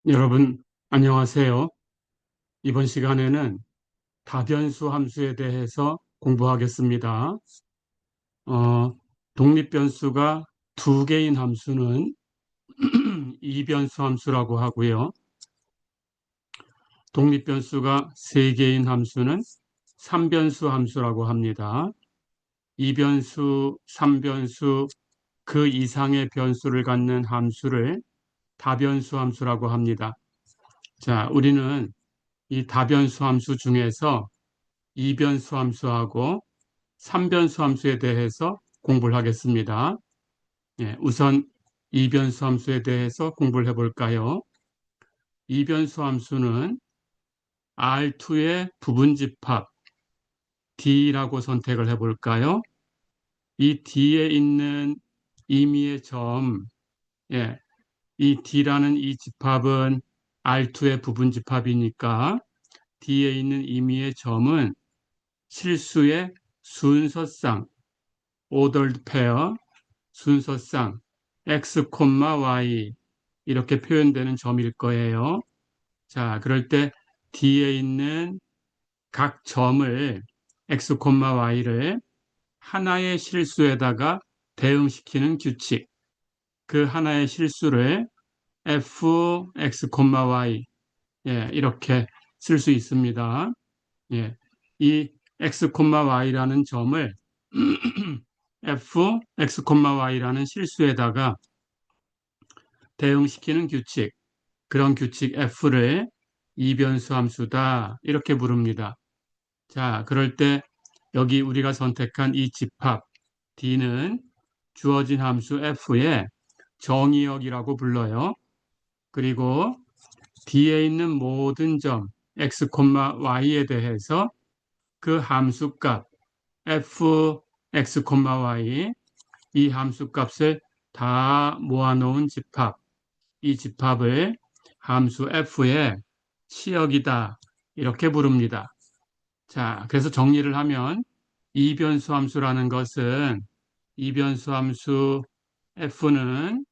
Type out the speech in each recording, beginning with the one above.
여러분, 안녕하세요. 이번 시간에는 다변수 함수에 대해서 공부하겠습니다. 어, 독립변수가 두 개인 함수는 이변수 함수라고 하고요. 독립변수가 세 개인 함수는 삼변수 함수라고 합니다. 이변수, 삼변수, 그 이상의 변수를 갖는 함수를 다변수 함수라고 합니다. 자, 우리는 이 다변수 함수 중에서 이변수 함수하고 삼변수 함수에 대해서 공부를 하겠습니다. 우선 이변수 함수에 대해서 공부를 해볼까요? 이변수 함수는 R2의 부분집합 D라고 선택을 해볼까요? 이 D에 있는 임의의 점, 이 D라는 이 집합은 R2의 부분집합이니까 D에 있는 임의의 점은 실수의 순서상 ordered pair 순서상 x, y 이렇게 표현되는 점일 거예요. 자, 그럴 때 D에 있는 각 점을 x, y를 하나의 실수에다가 대응시키는 규칙. 그 하나의 실수를 f, x, y 이렇게 쓸 수 있습니다. 이 x, y라는 점을 f, x, y라는 실수에다가 대응시키는 규칙, 그런 규칙 f를 이변수 함수다 이렇게 부릅니다. 자, 그럴 때 여기 우리가 선택한 이 집합 D는 주어진 함수 f의 정의역이라고 불러요. 그리고 D에 있는 모든 점 x, y에 대해서 그 함수값 f, x, y 이 함수값을 다 모아놓은 집합, 이 집합을 함수 f의 치역이다 이렇게 부릅니다. 자, 그래서 정리를 하면 이변수 함수라는 것은 이변수 함수 f는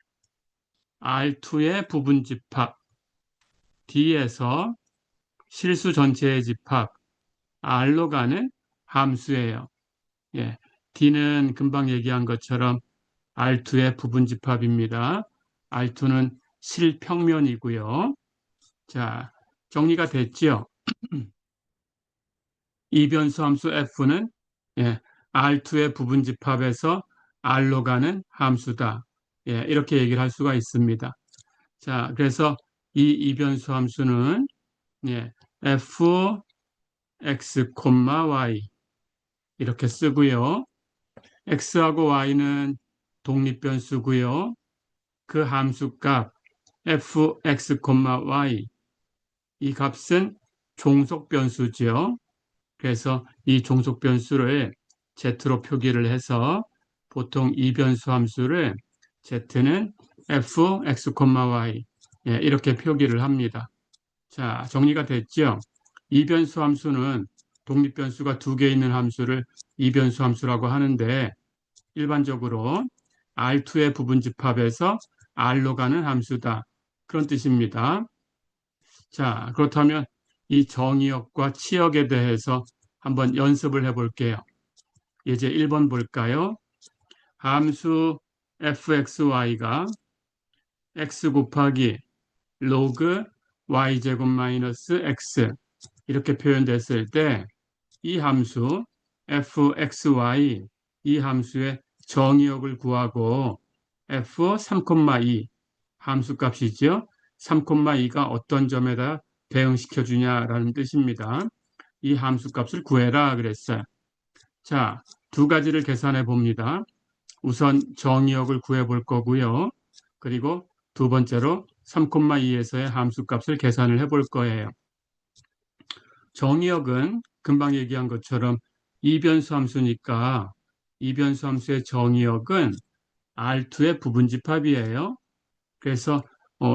R2의 부분집합 D에서 실수 전체의 집합 R로 가는 함수예요. D는 금방 얘기한 것처럼 R2의 부분집합입니다. R2는 실평면이고요. 자, 정리가 됐죠? 이변수 함수 F는 R2의 부분집합에서 R로 가는 함수다. 이렇게 얘기를 할 수가 있습니다. 자, 그래서 이 이변수 함수는 F, X, Y 이렇게 쓰고요. X하고 Y는 독립변수고요. 그 함수값 f, x, y 이 값은 종속변수죠. 그래서 이 종속변수를 z로 표기를 해서 보통 이변수 함수를 z는 f, x, y 이렇게 표기를 합니다. 자, 정리가 됐죠? 이변수 함수는 독립변수가 두 개 있는 함수를 이변수 함수라고 하는데 일반적으로 R2의 부분집합에서 R로 가는 함수다. 그런 뜻입니다. 자, 그렇다면 이 정의역과 치역에 대해서 한번 연습을 해볼게요. 예제 1번 볼까요? 함수 fxy가 x 곱하기 로그 y제곱 마이너스 x 이렇게 표현됐을 때 이 함수 fxy 이 함수의 정의역을 구하고 f 3,2 함수값이죠. 3,2가 어떤 점에다 대응시켜 주냐라는 뜻입니다. 이 함수값을 구해라 그랬어요. 자, 두 가지를 계산해 봅니다. 우선 정의역을 구해 볼 거고요. 그리고 두 번째로 3,2에서의 함수값을 계산을 해 볼 거예요. 정의역은 금방 얘기한 것처럼 이변수 함수니까 이변수 함수의 정의역은 R2의 부분집합이에요. 그래서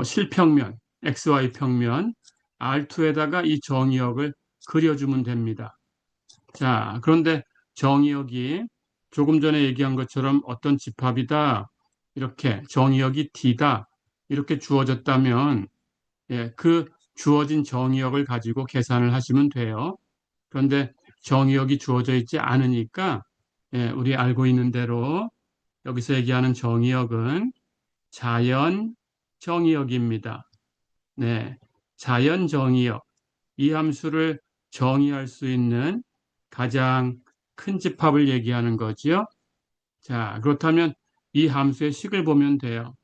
실평면, XY 평면 R2에다가 이 정의역을 그려주면 됩니다. 자, 그런데 정의역이 조금 전에 얘기한 것처럼 어떤 집합이다. 이렇게 정의역이 D다. 이렇게 주어졌다면 예, 그 주어진 정의역을 가지고 계산을 하시면 돼요. 그런데 정의역이 주어져 있지 않으니까 예, 우리 알고 있는 대로 여기서 얘기하는 정의역은 자연 정의역입니다. 네, 자연 정의역. 이 함수를 정의할 수 있는 가장 큰 집합을 얘기하는 거지요. 자, 그렇다면 이 함수의 식을 보면 돼요.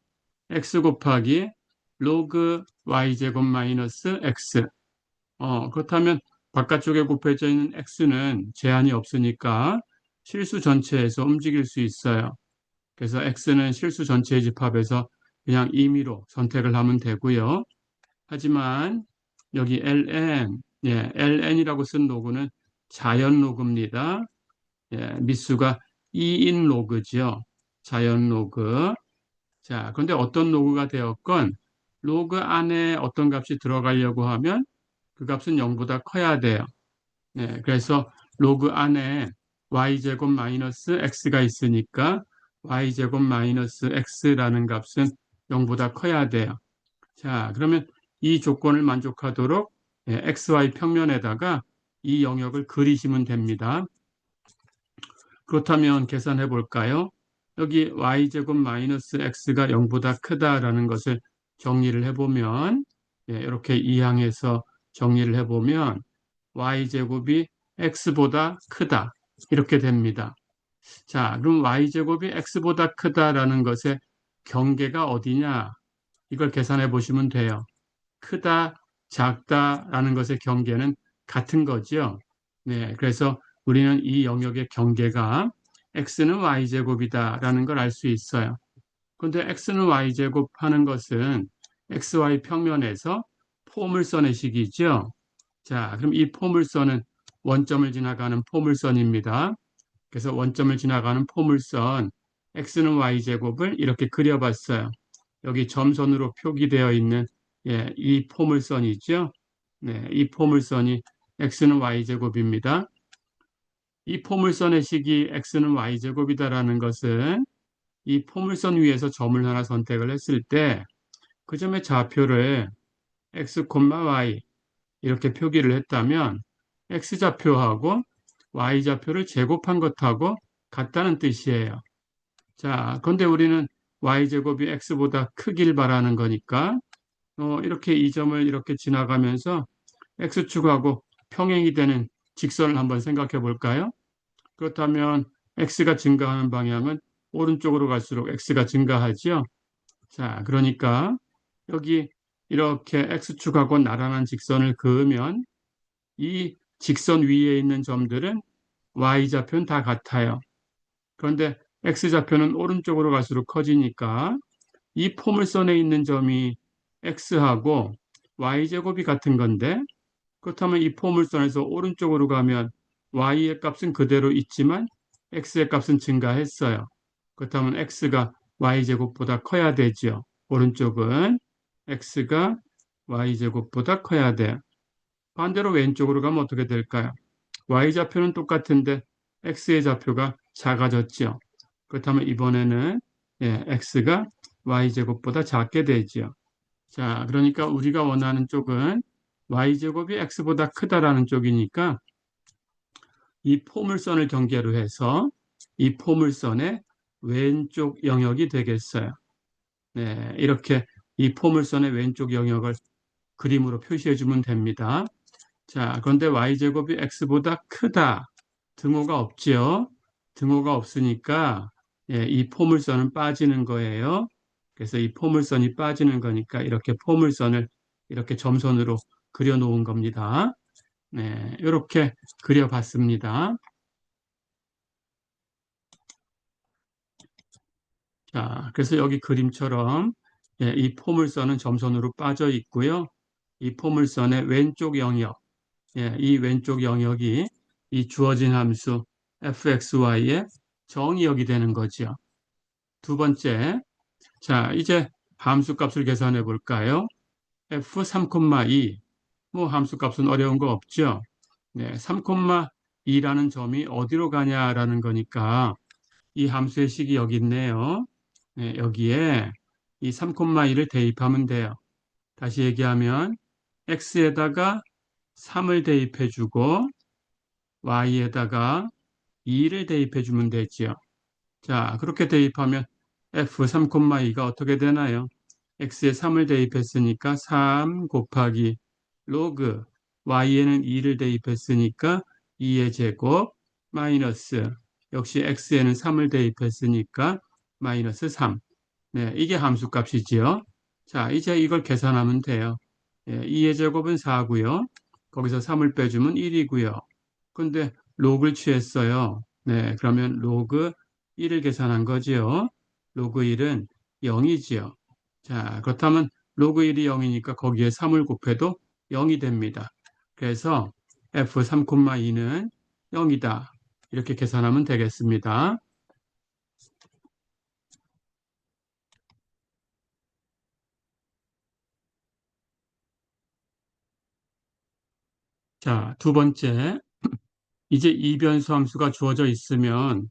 x 곱하기 로그 y제곱 마이너스 x. 그렇다면 바깥쪽에 곱해져 있는 x는 제한이 없으니까 실수 전체에서 움직일 수 있어요. 그래서 x는 실수 전체의 집합에서 그냥 임의로 선택을 하면 되고요. 하지만 여기 ln, 예, ln이라고 쓴 로그는 자연 로그입니다. 예, 미수가 2인 로그죠. 자연 로그. 자, 그런데 어떤 로그가 되었건 로그 안에 어떤 값이 들어가려고 하면 그 값은 0보다 커야 돼요. 네, 그래서 로그 안에 y제곱 마이너스 x가 있으니까 y제곱 마이너스 x라는 값은 0보다 커야 돼요. 자, 그러면 이 조건을 만족하도록 xy 평면에다가 이 영역을 그리시면 됩니다. 그렇다면 계산해 볼까요? 여기 y제곱 마이너스 x가 0보다 크다라는 것을 정리를 해보면 이렇게 이항해서 정리를 해보면 y제곱이 x보다 크다 이렇게 됩니다. 자, 그럼 y제곱이 x보다 크다라는 것의 경계가 어디냐? 이걸 계산해 보시면 돼요. 크다, 작다라는 것의 경계는 같은 거죠. 네, 그래서 우리는 이 영역의 경계가 x는 y제곱이다라는 걸 알 수 있어요. 그런데 x는 y제곱 하는 것은 xy 평면에서 포물선의 식이죠. 자, 그럼 이 포물선은 원점을 지나가는 포물선입니다. 그래서 원점을 지나가는 포물선 x는 y제곱을 이렇게 그려봤어요. 여기 점선으로 표기되어 있는 이 포물선이죠. 네, 이 포물선이 x는 y제곱입니다. 이 포물선의 식이 x는 y제곱이다라는 것은 이 포물선 위에서 점을 하나 선택을 했을 때 그 점의 좌표를 x, y 이렇게 표기를 했다면 x좌표하고 y좌표를 제곱한 것하고 같다는 뜻이에요. 자, 그런데 우리는 y제곱이 x보다 크길 바라는 거니까 이렇게 이 점을 이렇게 지나가면서 x축하고 평행이 되는 직선을 한번 생각해 볼까요? 그렇다면 x가 증가하는 방향은 오른쪽으로 갈수록 x가 증가하지요. 자, 그러니까 여기 이렇게 x축하고 나란한 직선을 그으면 이 직선 위에 있는 점들은 y좌표는 다 같아요. 그런데 x좌표는 오른쪽으로 갈수록 커지니까 이 포물선에 있는 점이 x하고 y제곱이 같은 건데 그렇다면 이 포물선에서 오른쪽으로 가면 y의 값은 그대로 있지만 x의 값은 증가했어요. 그렇다면 x가 y제곱보다 커야 되죠. 오른쪽은 x가 y제곱보다 커야 돼요. 반대로 왼쪽으로 가면 어떻게 될까요? y좌표는 똑같은데 x의 좌표가 작아졌죠. 그렇다면 이번에는 x가 y제곱보다 작게 되죠. 자, 그러니까 우리가 원하는 쪽은 y제곱이 x보다 크다라는 쪽이니까 이 포물선을 경계로 해서 이 포물선의 왼쪽 영역이 되겠어요. 네, 이렇게 이 포물선의 왼쪽 영역을 그림으로 표시해 주면 됩니다. 자, 그런데 y제곱이 x보다 크다. 등호가 없지요. 등호가 없으니까 이 포물선은 빠지는 거예요. 그래서 이 포물선이 빠지는 거니까 이렇게 포물선을 이렇게 점선으로 그려 놓은 겁니다. 네, 이렇게 그려봤습니다. 자, 그래서 여기 그림처럼 이 포물선은 점선으로 빠져 있고요. 이 포물선의 왼쪽 영역, 이 왼쪽 영역이 이 주어진 함수 fxy의 정의역이 되는 거죠. 두 번째, 자, 이제 함수 값을 계산해 볼까요? f 3,2, 뭐 함수 값은 어려운 거 없죠. 네, 3,2라는 점이 어디로 가냐라는 거니까 이 함수의 식이 여기 있네요. 네, 여기에 이 3,2를 대입하면 돼요. 다시 얘기하면 x에다가 3을 대입해주고 y에다가 2를 대입해주면 되지요. 자, 그렇게 대입하면 f3,2가 어떻게 되나요? x에 3을 대입했으니까 3 곱하기 로그 y에는 2를 대입했으니까 2의 제곱 마이너스 역시 x에는 3을 대입했으니까 마이너스 3. 네, 이게 함수값이지요. 자, 이제 이걸 계산하면 돼요. 2의 제곱은 4고요. 거기서 3을 빼주면 1이고요. 근데 로그를 취했어요. 네, 그러면 로그 1을 계산한 거지요. 로그 1은 0이지요. 자, 그렇다면 로그 1이 0이니까 거기에 3을 곱해도 0이 됩니다. 그래서 f3,2는 0이다. 이렇게 계산하면 되겠습니다. 자, 두 번째. 이제 이변수 함수가 주어져 있으면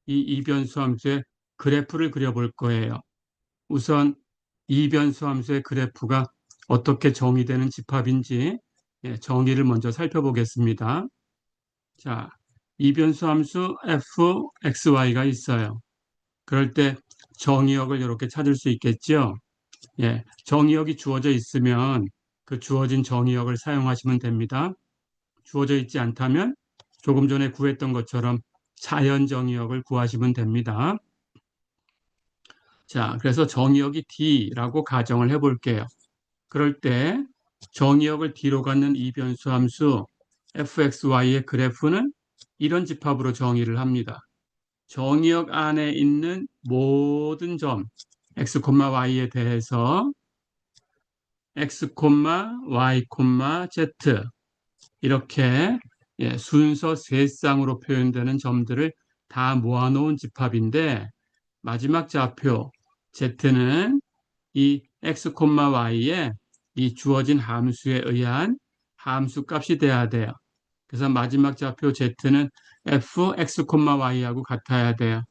이 이변수 함수의 그래프를 그려볼 거예요. 우선 이변수 함수의 그래프가 어떻게 정의되는 집합인지 정의를 먼저 살펴보겠습니다. 자, 이변수 함수 fxy가 있어요. 그럴 때 정의역을 이렇게 찾을 수 있겠죠. 정의역이 주어져 있으면 그 주어진 정의역을 사용하시면 됩니다. 주어져 있지 않다면 조금 전에 구했던 것처럼 자연 정의역을 구하시면 됩니다. 자, 그래서 정의역이 D라고 가정을 해볼게요. 그럴 때 정의역을 D로 갖는 이변수 함수 fxy의 그래프는 이런 집합으로 정의를 합니다. 정의역 안에 있는 모든 점 x, y에 대해서 x, y, z 이렇게 순서 세 쌍으로 표현되는 점들을 다 모아놓은 집합인데 마지막 좌표 z는 이 x, y에 이 주어진 함수에 의한 함수 값이 돼야 돼요. 그래서 마지막 좌표 z는 fx, y하고 같아야 돼요.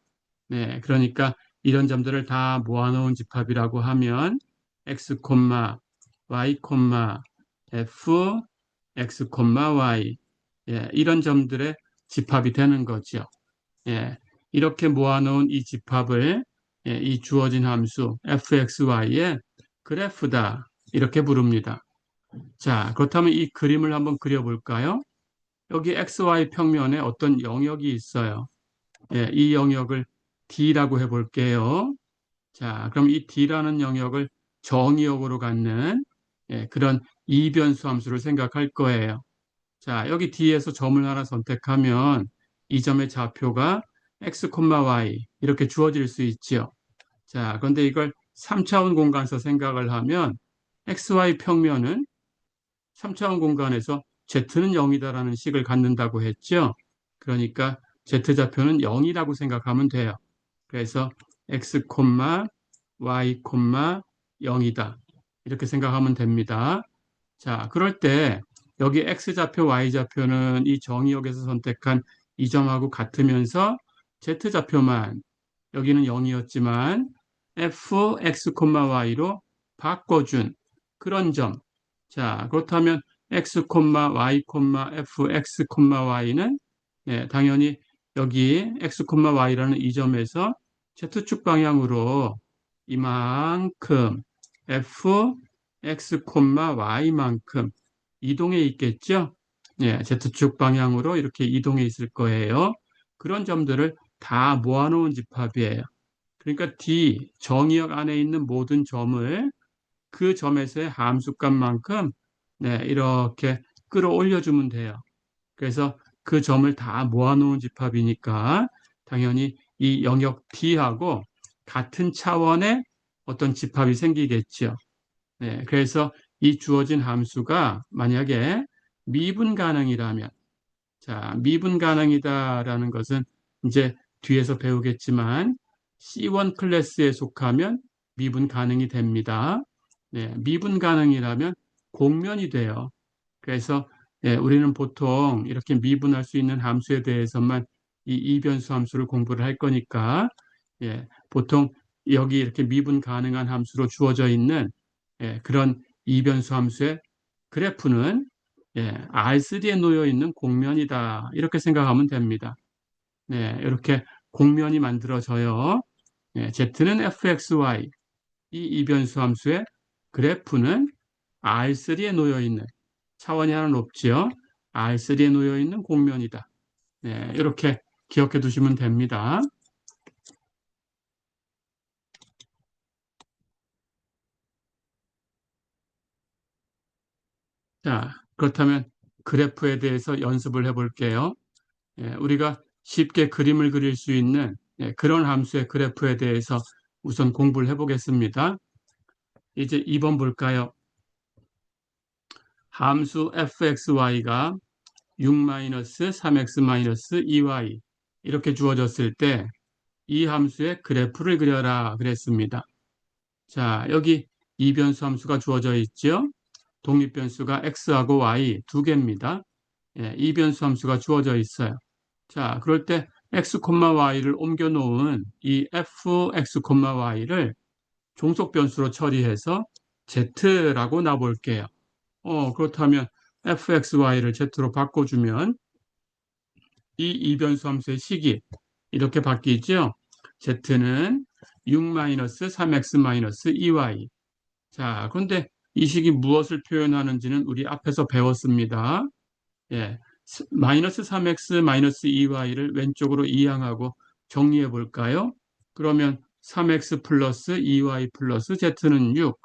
네, 그러니까 이런 점들을 다 모아놓은 집합이라고 하면 x, y, f, x, y 이런 점들의 집합이 되는 거죠. 이렇게 모아놓은 이 집합을 이 주어진 함수 fxy의 그래프다 이렇게 부릅니다. 자, 그렇다면 이 그림을 한번 그려볼까요? 여기 xy 평면에 어떤 영역이 있어요. 이 영역을 D라고 해볼게요. 자, 그럼 이 D라는 영역을 정의역으로 갖는 그런 이변수 함수를 생각할 거예요. 자, 여기 D에서 점을 하나 선택하면 이 점의 좌표가 x, y 이렇게 주어질 수 있지요. 자, 그런데 이걸 3차원 공간에서 생각을 하면 xy 평면은 3차원 공간에서 z는 0이다라는 식을 갖는다고 했죠. 그러니까 z좌표는 0이라고 생각하면 돼요. 그래서 x, y, 0이다. 이렇게 생각하면 됩니다. 자, 그럴 때 여기 x좌표, y좌표는 이 정의역에서 선택한 이 점하고 같으면서 z좌표만 여기는 0이었지만 f, x, y로 바꿔준 그런 점. 자, 그렇다면 x, y, f, x, y는 당연히 여기 x, y라는 이 점에서 z축 방향으로 이만큼 f, x, y만큼 이동해 있겠죠? z축 방향으로 이렇게 이동해 있을 거예요. 그런 점들을 다 모아놓은 집합이에요. 그러니까 D, 정의역 안에 있는 모든 점을 그 점에서의 함수값만큼 이렇게 끌어올려주면 돼요. 그래서 그 점을 다 모아놓은 집합이니까 당연히 이 영역 D하고 같은 차원의 어떤 집합이 생기겠죠. 그래서 이 주어진 함수가 만약에 미분 가능이라면, 자, 미분 가능이다라는 것은 이제 뒤에서 배우겠지만 C1 클래스에 속하면 미분 가능이 됩니다. 미분 가능이라면 공면이 돼요. 그래서 우리는 보통 이렇게 미분할 수 있는 함수에 대해서만 이 이변수 함수를 공부를 할 거니까 보통 여기 이렇게 미분 가능한 함수로 주어져 있는 그런 이변수 함수의 그래프는 R3에 놓여 있는 공면이다. 이렇게 생각하면 됩니다. 네, 이렇게 공면이 만들어져요. Z는 fxy, 이 이변수 함수의 그래프는 R3에 놓여 있는, 차원이 하나 높지요. R3에 놓여 있는 공면이다. 네, 이렇게 기억해 두시면 됩니다. 자, 그렇다면 그래프에 대해서 연습을 해 볼게요. 우리가 쉽게 그림을 그릴 수 있는 그런 함수의 그래프에 대해서 우선 공부를 해 보겠습니다. 이제 2번 볼까요? 함수 fxy가 6-3x-2y 이렇게 주어졌을 때 이 함수의 그래프를 그려라 그랬습니다. 자, 여기 이변수 함수가 주어져 있죠. 독립변수가 x하고 y 두 개입니다. 이변수 함수가 주어져 있어요. 자, 그럴 때 x, y를 옮겨 놓은 이 fx, y를 종속 변수로 처리해서 z라고 놔볼게요. 그렇다면 fxy를 z로 바꿔주면 이 이변수 함수의 식이 이렇게 바뀌죠. z는 6-3x-2y. 자, 그런데 이 식이 무엇을 표현하는지는 우리 앞에서 배웠습니다. 마이너스 3x 마이너스 2y를 왼쪽으로 이항하고 정리해 볼까요? 그러면 3x 플러스 2y 플러스 z는 6.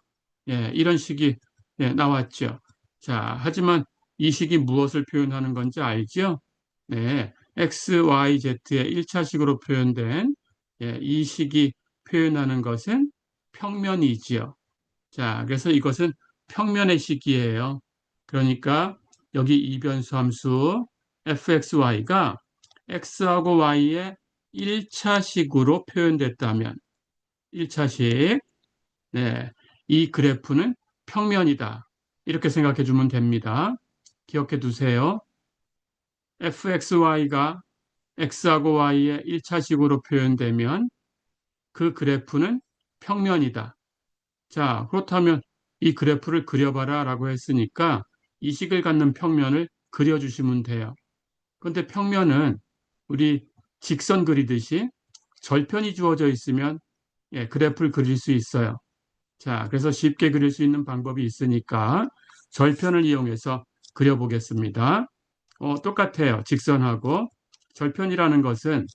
이런 식이 나왔죠. 자, 하지만 이 식이 무엇을 표현하는 건지 알죠? 네, x, y, z의 1차식으로 표현된 이 식이 표현하는 것은 평면이지요. 자, 그래서 이것은 평면의 식이에요. 그러니까 여기 이변수 함수 fxy가 x하고 y의 1차식으로 표현됐다면 1차식, 이 그래프는 평면이다. 이렇게 생각해 주면 됩니다. 기억해 두세요. fxy가 x하고 y의 1차식으로 표현되면 그 그래프는 평면이다. 자, 그렇다면 이 그래프를 그려봐라 라고 했으니까 이 식을 갖는 평면을 그려주시면 돼요. 그런데 평면은 우리 직선 그리듯이 절편이 주어져 있으면 그래프를 그릴 수 있어요. 자, 그래서 쉽게 그릴 수 있는 방법이 있으니까 절편을 이용해서 그려보겠습니다. 똑같아요. 직선하고 절편이라는 것은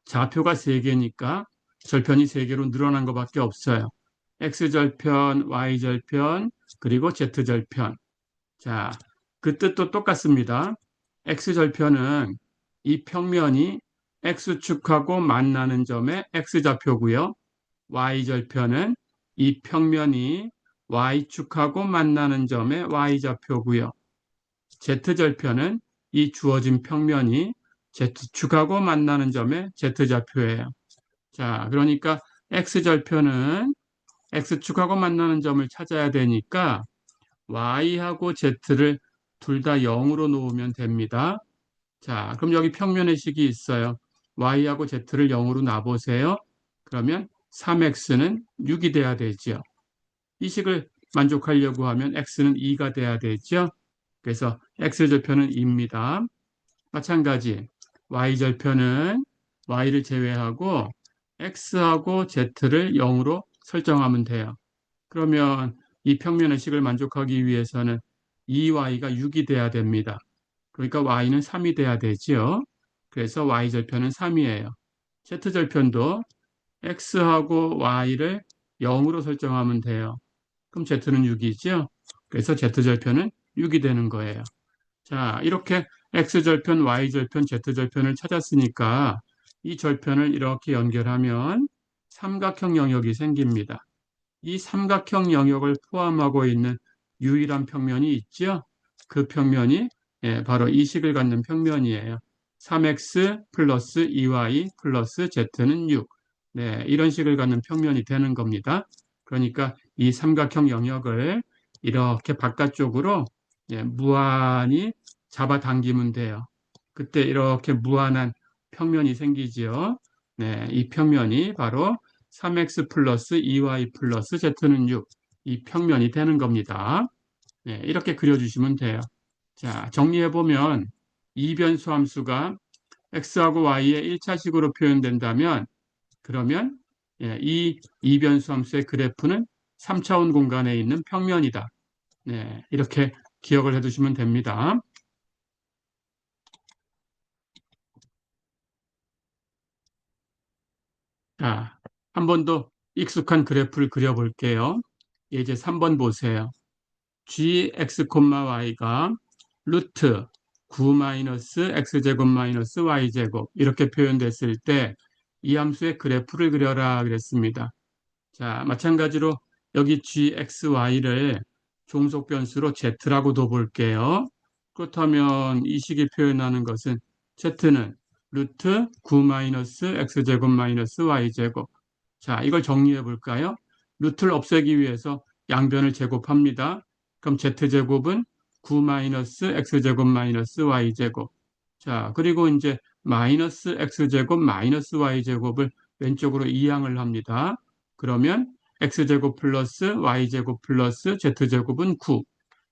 좌표가 3개니까 절편이 3개로 늘어난 것밖에 없어요. X절편, Y절편, 그리고 Z절편. 자, 그 뜻도 똑같습니다. X절편은 이 평면이 X축하고 만나는 점의 X좌표고요. Y절편은 이 평면이 Y축하고 만나는 점의 Y좌표고요. Z절편은 이 주어진 평면이 Z축하고 만나는 점의 Z좌표예요. 자, 그러니까 X절편은 X축하고 만나는 점을 찾아야 되니까 Y하고 Z를 둘 다 0으로 놓으면 됩니다. 자, 그럼 여기 평면의 식이 있어요. Y하고 Z를 0으로 놔보세요. 그러면 3X는 6이 돼야 되죠. 이 식을 만족하려고 하면 X는 2가 돼야 되죠. 그래서 X절편은 2입니다. 마찬가지 Y절편은 Y를 제외하고 X하고 Z를 0으로 설정하면 돼요. 그러면 이 평면의 식을 만족하기 위해서는 2y가 6이 돼야 됩니다. 그러니까 y는 3이 돼야 되지요. 그래서 y절편은 3이에요. z절편도 x하고 y를 0으로 설정하면 돼요. 그럼 z는 6이죠. 그래서 z절편은 6이 되는 거예요. 자, 이렇게 x절편, y절편, z절편을 찾았으니까 이 절편을 이렇게 연결하면 삼각형 영역이 생깁니다. 이 삼각형 영역을 포함하고 있는 유일한 평면이 있죠. 그 평면이 바로 이 식을 갖는 평면이에요. 3x 플러스 2y 플러스 z는 6. 네, 이런 식을 갖는 평면이 되는 겁니다. 그러니까 이 삼각형 영역을 이렇게 바깥쪽으로 무한히 잡아당기면 돼요. 그때 이렇게 무한한 평면이 생기지요. 네, 이 평면이 바로 3x 플러스 2y 플러스 z는 6. 이 평면이 되는 겁니다. 네, 이렇게 그려주시면 돼요. 자, 정리해보면 이변수 함수가 x하고 y의 1차식으로 표현된다면 그러면 이 이변수 함수의 그래프는 3차원 공간에 있는 평면이다. 네, 이렇게 기억을 해두시면 됩니다. 자, 한 번 더 익숙한 그래프를 그려볼게요. 이제 3번 보세요. gx, y가 루트 9 마이너스 x제곱 마이너스 y제곱 이렇게 표현됐을 때 이 함수의 그래프를 그려라 그랬습니다. 자, 마찬가지로 여기 gxy를 종속 변수로 z라고 둬볼게요. 그렇다면 이 식이 표현하는 것은 z는 루트 9 마이너스 x제곱 마이너스 y제곱. 자, 이걸 정리해 볼까요? 루트를 없애기 위해서 양변을 제곱합니다. 그럼 z제곱은 9 마이너스 x제곱 마이너스 y제곱. 자, 그리고 이제 마이너스 x제곱 마이너스 y제곱을 왼쪽으로 이항을 합니다. 그러면 x제곱 플러스 y제곱 플러스 z제곱은 9.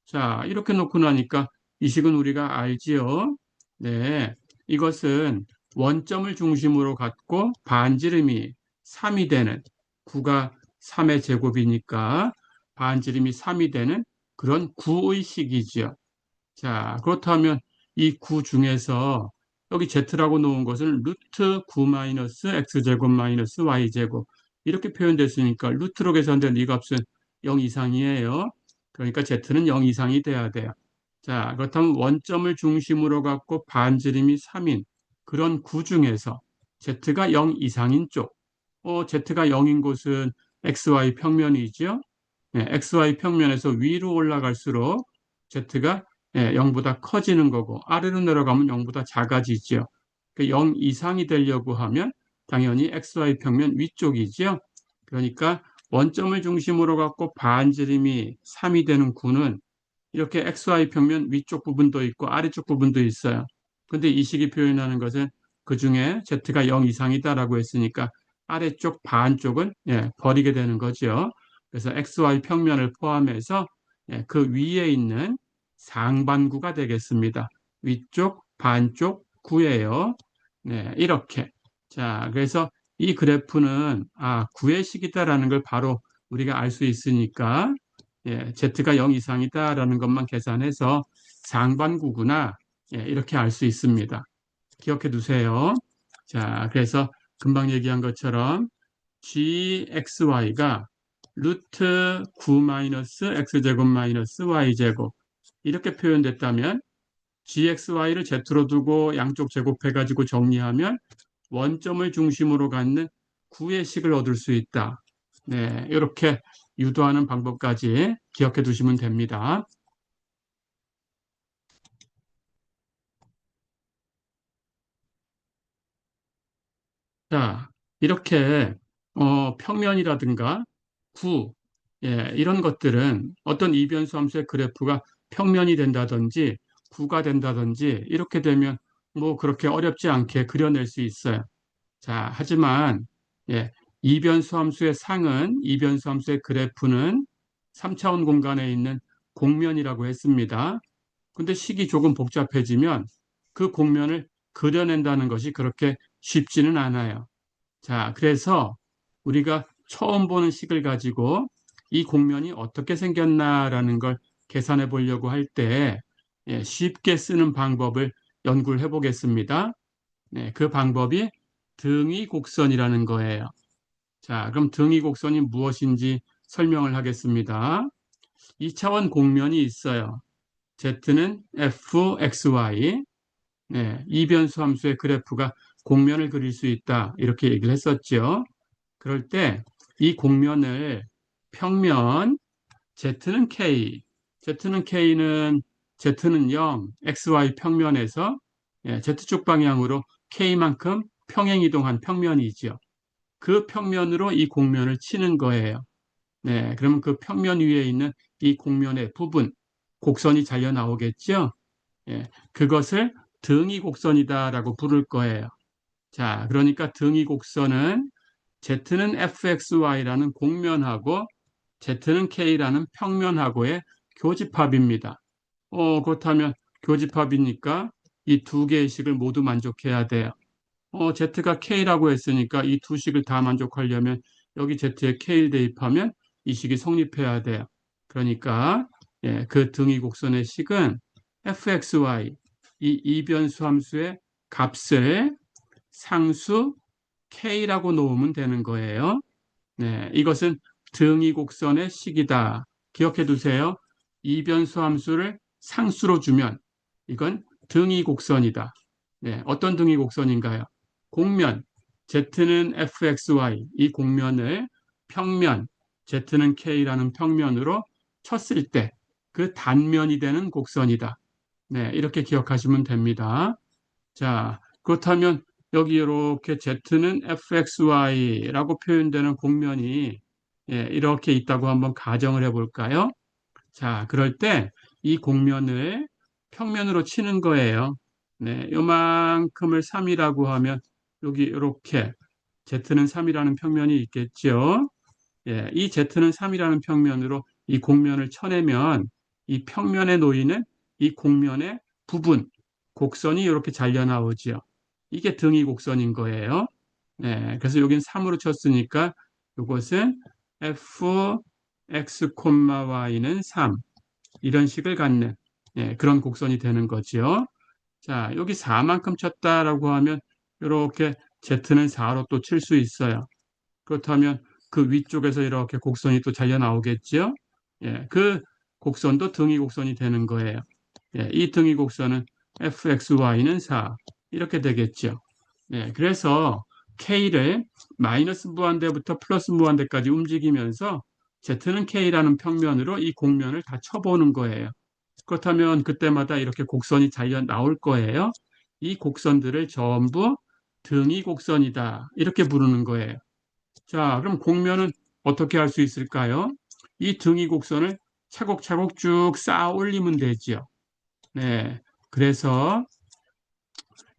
자, 이렇게 놓고 나니까 이 식은 우리가 알지요? 네. 이것은 원점을 중심으로 갖고 반지름이 3이 되는 9가 3의 제곱이니까 반지름이 3이 되는 그런 구의 식이지요. 자, 그렇다면 이 구 중에서 여기 z라고 놓은 것은 루트 9 마이너스 x제곱 마이너스 y제곱 이렇게 표현됐으니까 루트로 계산된 이 값은 0 이상이에요. 그러니까 z는 0 이상이 돼야 돼요. 자, 그렇다면 원점을 중심으로 갖고 반지름이 3인 그런 구 중에서 z가 0 이상인 쪽, z가 0인 곳은 xy 평면이죠. 네, xy 평면에서 위로 올라갈수록 z가 0보다 커지는 거고 아래로 내려가면 0보다 작아지죠. 그 0 이상이 되려고 하면 당연히 xy 평면 위쪽이죠. 그러니까 원점을 중심으로 갖고 반지름이 3이 되는 구는 이렇게 xy 평면 위쪽 부분도 있고 아래쪽 부분도 있어요. 근데 이 식이 표현하는 것은 그 중에 z가 0 이상이다라고 했으니까 아래쪽 반쪽은 버리게 되는 거죠. 그래서 xy 평면을 포함해서 그 위에 있는 상반구가 되겠습니다. 위쪽 반쪽 구예요. 네, 이렇게. 자, 그래서 이 그래프는 구의 식이다라는 걸 바로 우리가 알 수 있으니까 z가 0 이상이다라는 것만 계산해서 상반구구나 이렇게 알 수 있습니다. 기억해 두세요. 자, 그래서 금방 얘기한 것처럼 gxy가 루트 9 마이너스 x제곱 마이너스 y제곱 이렇게 표현됐다면 gxy를 z로 두고 양쪽 제곱해가지고 정리하면 원점을 중심으로 갖는 구의 식을 얻을 수 있다. 네, 이렇게 유도하는 방법까지 기억해 두시면 됩니다. 자, 이렇게 평면이라든가 구, 이런 것들은 어떤 이변수 함수의 그래프가 평면이 된다든지 구가 된다든지 이렇게 되면 뭐 그렇게 어렵지 않게 그려낼 수 있어요. 자, 하지만 이변수 함수의 상은 이변수 함수의 그래프는 3차원 공간에 있는 공면이라고 했습니다. 근데 식이 조금 복잡해지면 그 공면을 그려낸다는 것이 그렇게 쉽지는 않아요. 자, 그래서 우리가 처음 보는 식을 가지고 이 공면이 어떻게 생겼나라는 걸 계산해 보려고 할 때 쉽게 쓰는 방법을 연구를 해 보겠습니다. 네, 그 방법이 등위 곡선이라는 거예요. 자, 그럼 등위 곡선이 무엇인지 설명을 하겠습니다. 2차원 공면이 있어요. z는 fxy, 이변수 함수의 그래프가 공면을 그릴 수 있다. 이렇게 얘기를 했었죠. 그럴 때 이 공면을 평면 z는 k, z는 0, xy 평면에서 z축 방향으로 k만큼 평행 이동한 평면이죠. 그 평면으로 이 공면을 치는 거예요. 네, 그러면 그 평면 위에 있는 이 공면의 부분, 곡선이 잘려 나오겠죠? 그것을 등위 곡선이다라고 부를 거예요. 자, 그러니까 등위 곡선은 Z는 fxy라는 공면하고 Z는 K라는 평면하고의 교집합입니다. 그렇다면 교집합이니까 이 두 개의 식을 모두 만족해야 돼요. Z가 K라고 했으니까 이 두 식을 다 만족하려면 여기 Z에 K를 대입하면 이 식이 성립해야 돼요. 그러니까 그 등위 곡선의 식은 fxy 이 이변수 함수의 값을 상수 K라고 놓으면 되는 거예요. 네, 이것은 등위 곡선의 식이다. 기억해 두세요. 이변수 함수를 상수로 주면 이건 등위 곡선이다. 네, 어떤 등위 곡선인가요? 곡면 Z는 fxy 이 곡면을 평면 Z는 K라는 평면으로 쳤을 때 그 단면이 되는 곡선이다. 네, 이렇게 기억하시면 됩니다. 자, 그렇다면 여기 이렇게 Z는 fxy라고 표현되는 곡면이 이렇게 있다고 한번 가정을 해볼까요? 자, 그럴 때 이 곡면을 평면으로 치는 거예요. 네, 요만큼을 3이라고 하면 여기 이렇게 Z는 3이라는 평면이 있겠죠. 이 Z는 3이라는 평면으로 이 곡면을 쳐내면 이 평면에 놓이는 이 곡면의 부분, 곡선이 이렇게 잘려 나오죠. 이게 등위 곡선인 거예요. 네, 그래서 여긴 3으로 쳤으니까 이것은 fx, y는 3 이런 식을 갖는 그런 곡선이 되는 거죠. 자, 여기 4만큼 쳤다라고 하면 이렇게 Z는 4로 또 칠 수 있어요. 그렇다면 그 위쪽에서 이렇게 곡선이 또 잘려 나오겠죠? 그 곡선도 등위 곡선이 되는 거예요. 이 등위 곡선은 fxy는 4 이렇게 되겠죠. 그래서 K를 마이너스 무한대부터 플러스 무한대까지 움직이면서 Z는 K라는 평면으로 이 곡면을 다 쳐보는 거예요. 그렇다면 그때마다 이렇게 곡선이 잘려 나올 거예요. 이 곡선들을 전부 등위 곡선이다. 이렇게 부르는 거예요. 자, 그럼 곡면은 어떻게 할 수 있을까요? 이 등위 곡선을 차곡차곡 쭉 쌓아 올리면 되지요. 네. 그래서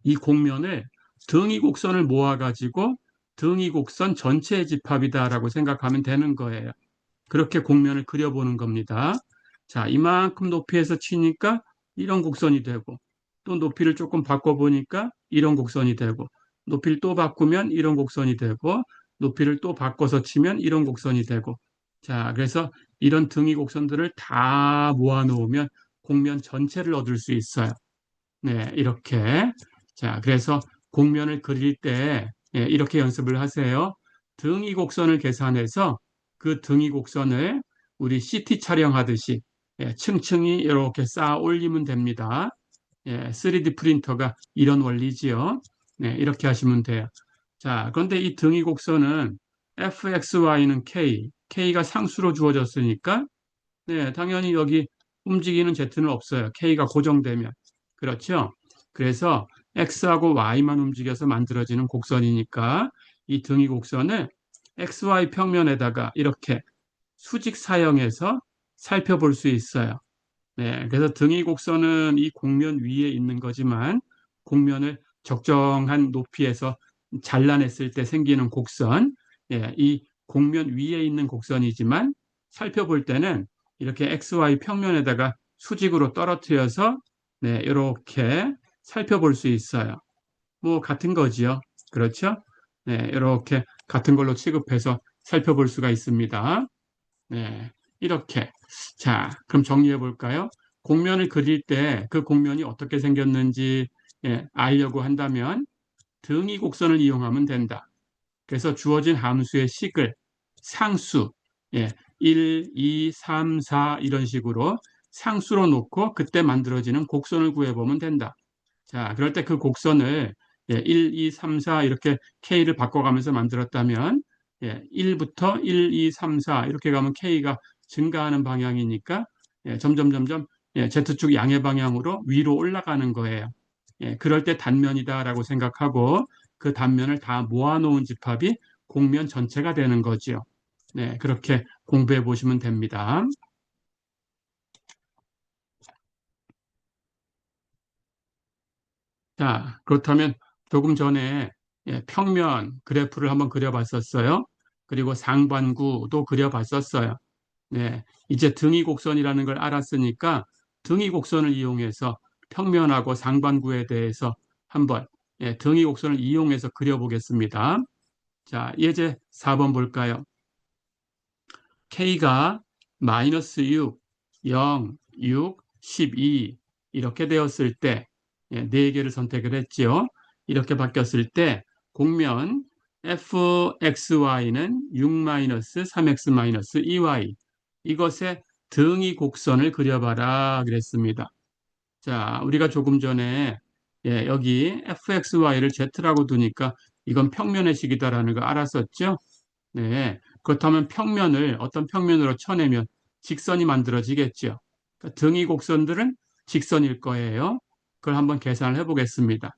이 곡면을 등위 곡선을 모아가지고 등위 곡선 전체의 집합이다라고 생각하면 되는 거예요. 그렇게 곡면을 그려보는 겁니다. 자, 이만큼 높이에서 치니까 이런 곡선이 되고, 또 높이를 조금 바꿔보니까 이런 곡선이 되고, 높이를 또 바꾸면 이런 곡선이 되고, 높이를 또 바꿔서 치면 이런 곡선이 되고, 자, 그래서 이런 등위 곡선들을 다 모아놓으면 곡면 전체를 얻을 수 있어요. 네, 이렇게. 자, 그래서 곡면을 그릴 때 이렇게 연습을 하세요. 등위 곡선을 계산해서 그 등위 곡선을 우리 CT 촬영하듯이 층층이 이렇게 쌓아 올리면 됩니다. 3D 프린터가 이런 원리지요. 네, 이렇게 하시면 돼요. 자, 그런데 이 등위 곡선은 fxy는 k, k가 상수로 주어졌으니까 네, 당연히 여기 움직이는 z는 없어요. k가 고정되면. 그렇죠? 그래서 x하고 y만 움직여서 만들어지는 곡선이니까 이 등위 곡선을 xy 평면에다가 이렇게 수직 사형해서 살펴볼 수 있어요. 네, 그래서 등위 곡선은 이 곡면 위에 있는 거지만 곡면을 적정한 높이에서 잘라냈을 때 생기는 곡선, 이 곡면 위에 있는 곡선이지만 살펴볼 때는 이렇게 XY 평면에다가 수직으로 떨어뜨려서 이렇게 살펴볼 수 있어요. 뭐 같은 거지요. 그렇죠? 이렇게 같은 걸로 취급해서 살펴볼 수가 있습니다. 이렇게. 자, 그럼 정리해 볼까요? 곡면을 그릴 때 그 곡면이 어떻게 생겼는지 알려고 한다면 등위 곡선을 이용하면 된다. 그래서 주어진 함수의 식을 상수, 1, 2, 3, 4 이런 식으로 상수로 놓고 그때 만들어지는 곡선을 구해보면 된다. 자, 그럴 때 그 곡선을 1, 2, 3, 4 이렇게 K를 바꿔가면서 만들었다면 1부터 1, 2, 3, 4 이렇게 가면 K가 증가하는 방향이니까 점점 Z축 양의 방향으로 위로 올라가는 거예요. 그럴 때 단면이다라고 생각하고 그 단면을 다 모아놓은 집합이 곡면 전체가 되는 거죠. 네, 그렇게 공부해 보시면 됩니다. 자, 그렇다면 조금 전에 평면 그래프를 한번 그려봤었어요. 그리고 상반구도 그려봤었어요. 네, 이제 등위 곡선이라는 걸 알았으니까 등위 곡선을 이용해서 평면하고 상반구에 대해서 한번 등위 곡선을 이용해서 그려보겠습니다. 자, 예제 4번 볼까요? K가 마이너스 6, 0, 6, 12 이렇게 되었을 때 4개를 선택을 했지요. 이렇게 바뀌었을 때 곡면 fxy는 6-3x-2y 이것의 등위 곡선을 그려봐라 그랬습니다. 자, 우리가 조금 전에 여기 fxy를 z라고 두니까 이건 평면의 식이다라는 거 알았었죠? 네. 그렇다면 평면을 어떤 평면으로 쳐내면 직선이 만들어지겠죠. 그러니까 등위 곡선들은 직선일 거예요. 그걸 한번 계산을 해보겠습니다.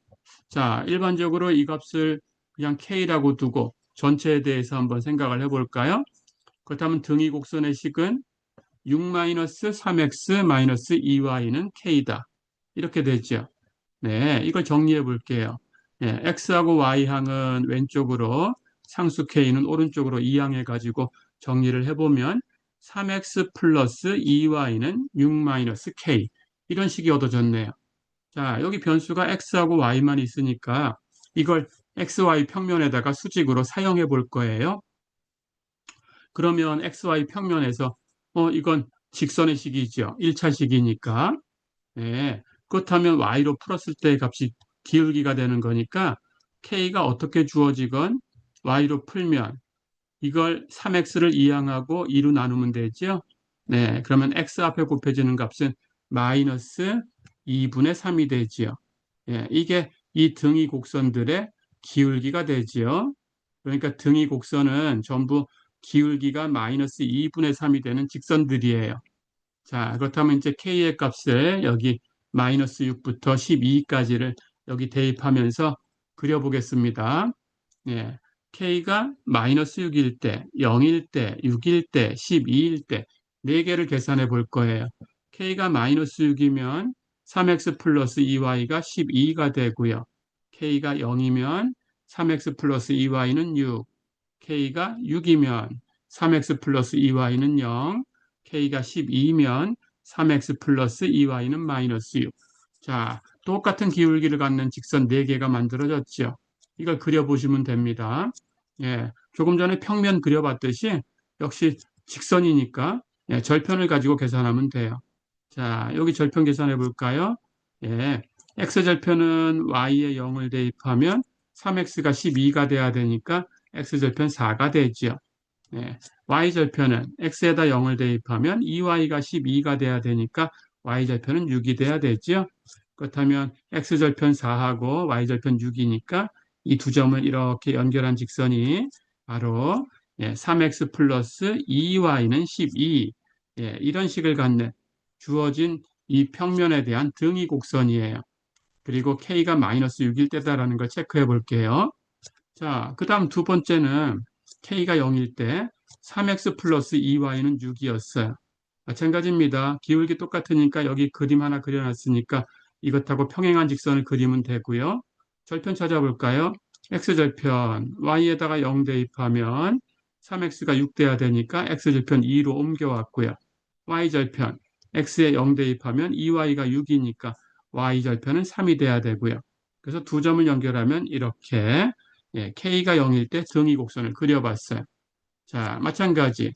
자, 일반적으로 이 값을 그냥 K라고 두고 전체에 대해서 한번 생각을 해볼까요? 그렇다면 등위 곡선의 식은 6-3x-2y는 K다. 이렇게 되죠. 네, 이걸 정리해 볼게요. x하고 y항은 왼쪽으로 상수 k는 오른쪽으로 이항해 가지고 정리를 해보면 3x 플러스 2y는 6 마이너스 k 이런 식이 얻어졌네요. 자, 여기 변수가 x하고 y만 있으니까 이걸 xy 평면에다가 수직으로 사용해 볼 거예요. 그러면 xy 평면에서 이건 직선의 식이죠. 1차 식이니까. 네, 그렇다면 y로 풀었을 때의 값이 기울기가 되는 거니까 k가 어떻게 주어지건 y로 풀면 이걸 3x를 이항하고 2로 나누면 되죠. 네, 그러면 x 앞에 곱해지는 값은 마이너스 2분의 3이 되지요. 이게 이 등위 곡선들의 기울기가 되지요. 그러니까 등위 곡선은 전부 기울기가 마이너스 2분의 3이 되는 직선들이에요. 자, 그렇다면 이제 k의 값을 여기 마이너스 6부터 12까지를 여기 대입하면서 그려보겠습니다. 예, k가 마이너스 6일 때, 0일 때, 6일 때, 12일 때 4개를 계산해 볼 거예요. k가 마이너스 6이면 3x 플러스 2y가 12가 되고요. k가 0이면 3x 플러스 2y는 6, k가 6이면 3x 플러스 2y는 0, k가 12면 3x 플러스 2y는 마이너스 6. 자, 똑같은 기울기를 갖는 직선 4개가 만들어졌죠. 이걸 그려보시면 됩니다. 조금 전에 평면 그려봤듯이 역시 직선이니까 절편을 가지고 계산하면 돼요. 자, 여기 절편 계산해 볼까요? x절편은 y에 0을 대입하면 3x가 12가 돼야 되니까 x절편 4가 되죠. y절편은 x에다 0을 대입하면 2y가 12가 돼야 되니까 y절편은 6이 돼야 되죠. 그렇다면 x절편 4하고 y절편 6이니까 이 두 점을 이렇게 연결한 직선이 바로 3x 플러스 2y는 12 이런 식을 갖는 주어진 이 평면에 대한 등위 곡선이에요. 그리고 k가 마이너스 6일 때다라는 걸 체크해 볼게요. 자, 그 다음 두 번째는 k가 0일 때 3x 플러스 2y는 6이었어요. 마찬가지입니다. 기울기 똑같으니까 여기 그림 하나 그려놨으니까 이것하고 평행한 직선을 그리면 되고요. 절편 찾아볼까요? x절편 y에다가 0 대입하면 3x가 6 돼야 되니까 x절편 2로 옮겨왔고요. y절편 x에 0 대입하면 2y가 6이니까 y절편은 3이 돼야 되고요. 그래서 두 점을 연결하면 이렇게 k가 0일 때 등위 곡선을 그려봤어요. 자, 마찬가지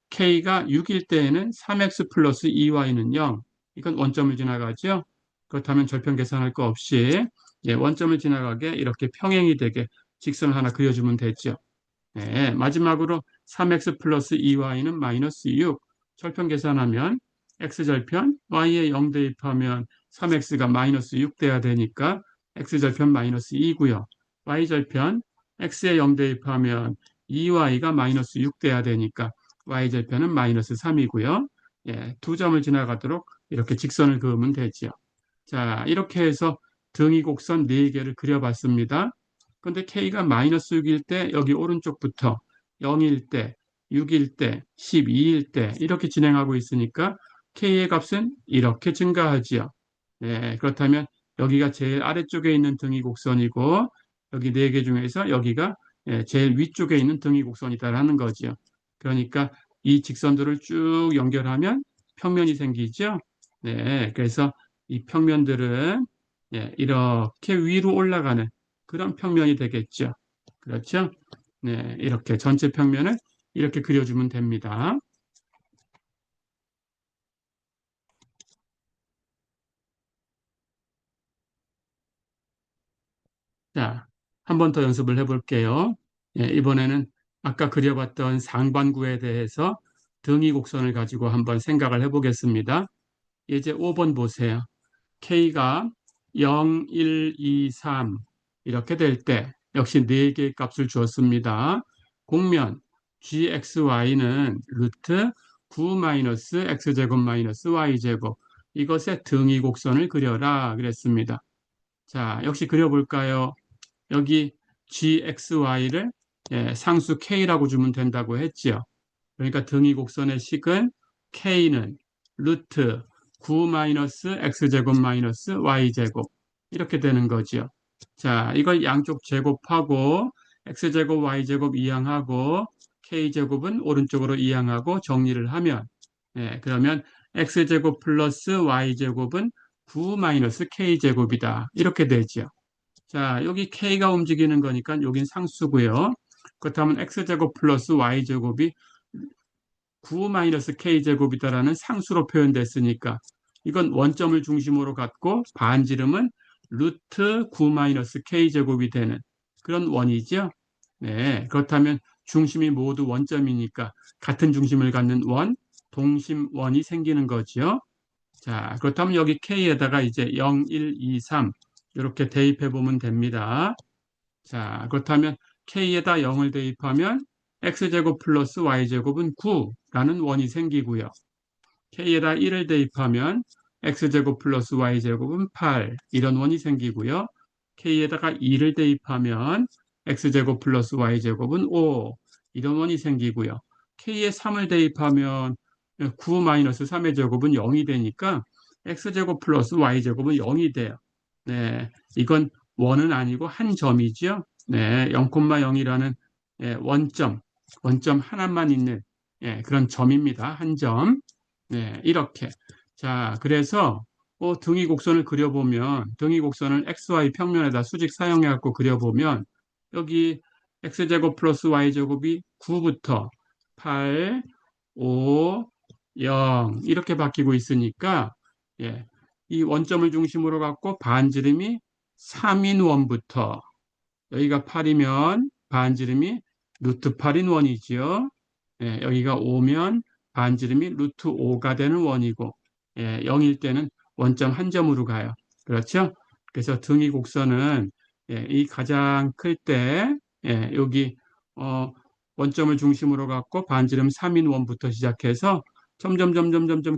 k가 6일 때에는 3x 플러스 2y는 0. 이건 원점을 지나가죠. 그렇다면 절편 계산할 거 없이 원점을 지나가게 이렇게 평행이 되게 직선을 하나 그려주면 되죠. 마지막으로 3x 플러스 2y는 마이너스 6. 절편 계산하면 x절편 y에 0 대입하면 3x가 마이너스 6 돼야 되니까 x절편 마이너스 2고요. y절편 x에 0 대입하면 2y가 마이너스 6 돼야 되니까 y절편은 마이너스 3이고요. 두 점을 지나가도록 이렇게 직선을 그으면 되죠. 자, 이렇게 해서 등위 곡선 4개를 그려봤습니다. 근데 k가 마이너스 6일 때 여기 오른쪽부터 0일 때, 6일 때, 12일 때 이렇게 진행하고 있으니까 k의 값은 이렇게 증가하지요. 그렇다면 여기가 제일 아래쪽에 있는 등위 곡선이고 여기 4개 중에서 여기가 제일 위쪽에 있는 등위 곡선이다라는 거죠. 그러니까 이 직선들을 쭉 연결하면 평면이 생기죠. 네, 그래서 이 평면들은 예, 이렇게 위로 올라가는 그런 평면이 되겠죠. 그렇죠? 네, 이렇게 전체 평면을 이렇게 그려주면 됩니다. 자, 한 번 더 연습을 해볼게요. 예, 이번에는 아까 그려봤던 상반구에 대해서 등위 곡선을 가지고 한번 생각을 해보겠습니다. 이제 5번 보세요. K가 0, 1, 2, 3 이렇게 될 때 역시 4개의 값을 주었습니다. 공면 gxy는 루트 9 마이너스 x제곱 마이너스 y제곱 이것의 등위 곡선을 그려라 그랬습니다. 자, 역시 그려볼까요? 여기 gxy를 상수 k라고 주면 된다고 했지요. 그러니까 등위 곡선의 식은 k는 루트 9 마이너스 x제곱 마이너스 y제곱 이렇게 되는 거죠. 자, 이걸 양쪽 제곱하고 x제곱 y제곱 이항하고 k제곱은 오른쪽으로 이항하고 정리를 하면 그러면 x제곱 플러스 y제곱은 9 마이너스 k제곱이다. 이렇게 되죠. 자, 여기 k가 움직이는 거니까 여긴 상수고요. 그렇다면 x제곱 플러스 y제곱이 9-k제곱이다라는 상수로 표현됐으니까 이건 원점을 중심으로 갖고 반지름은 루트 9-k제곱이 되는 그런 원이죠. 네, 그렇다면 중심이 모두 원점이니까 같은 중심을 갖는 원, 동심원이 생기는 거죠. 자, 그렇다면 여기 k에다가 이제 0, 1, 2, 3 이렇게 대입해 보면 됩니다. 자, 그렇다면 k에다 0을 대입하면 x제곱 플러스 y제곱은 9라는 원이 생기고요. k에다 1을 대입하면 x제곱 플러스 y제곱은 8 이런 원이 생기고요. k에다가 2를 대입하면 x제곱 플러스 y제곱은 5 이런 원이 생기고요. k에 3을 대입하면 9-3의 제곱은 0이 되니까 x제곱 플러스 y제곱은 0이 돼요. 네, 이건 원은 아니고 한 점이죠. 네, 0,0이라는 원점 하나만 있는 그런 점입니다. 한 점. 네, 이렇게. 자, 그래서 등위 곡선을 그려보면 등위 곡선을 XY 평면에다 수직 사용해 갖고 그려보면 여기 X제곱 플러스 Y제곱이 9부터 8, 5, 0 이렇게 바뀌고 있으니까 예, 이 원점을 중심으로 갖고 반지름이 3인 원부터 여기가 8이면 반지름이 루트 8인 원이지요. 예, 여기가 5면 반지름이 루트 5가 되는 원이고 0일 때는 원점 한 점으로 가요. 그렇죠? 그래서 등위 곡선은 이 가장 클 때 여기 원점을 중심으로 갖고 반지름 3인 원부터 시작해서 점점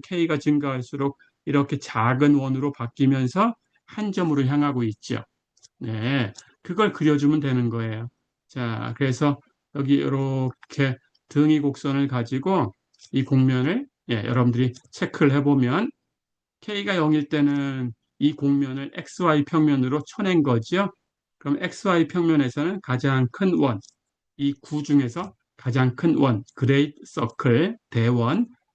k가 증가할수록 이렇게 작은 원으로 바뀌면서 한 점으로 향하고 있죠. 네, 그걸 그려주면 되는 거예요. 자, 그래서 여기 이렇게 등위 곡선을 가지고 이 곡면을 여러분들이 체크를 해보면 k가 0일 때는 이 곡면을 xy 평면으로 쳐낸 거죠. 그럼 xy 평면에서는 가장 큰 원, 이 구 중에서 가장 큰 원, 그레이트 서클,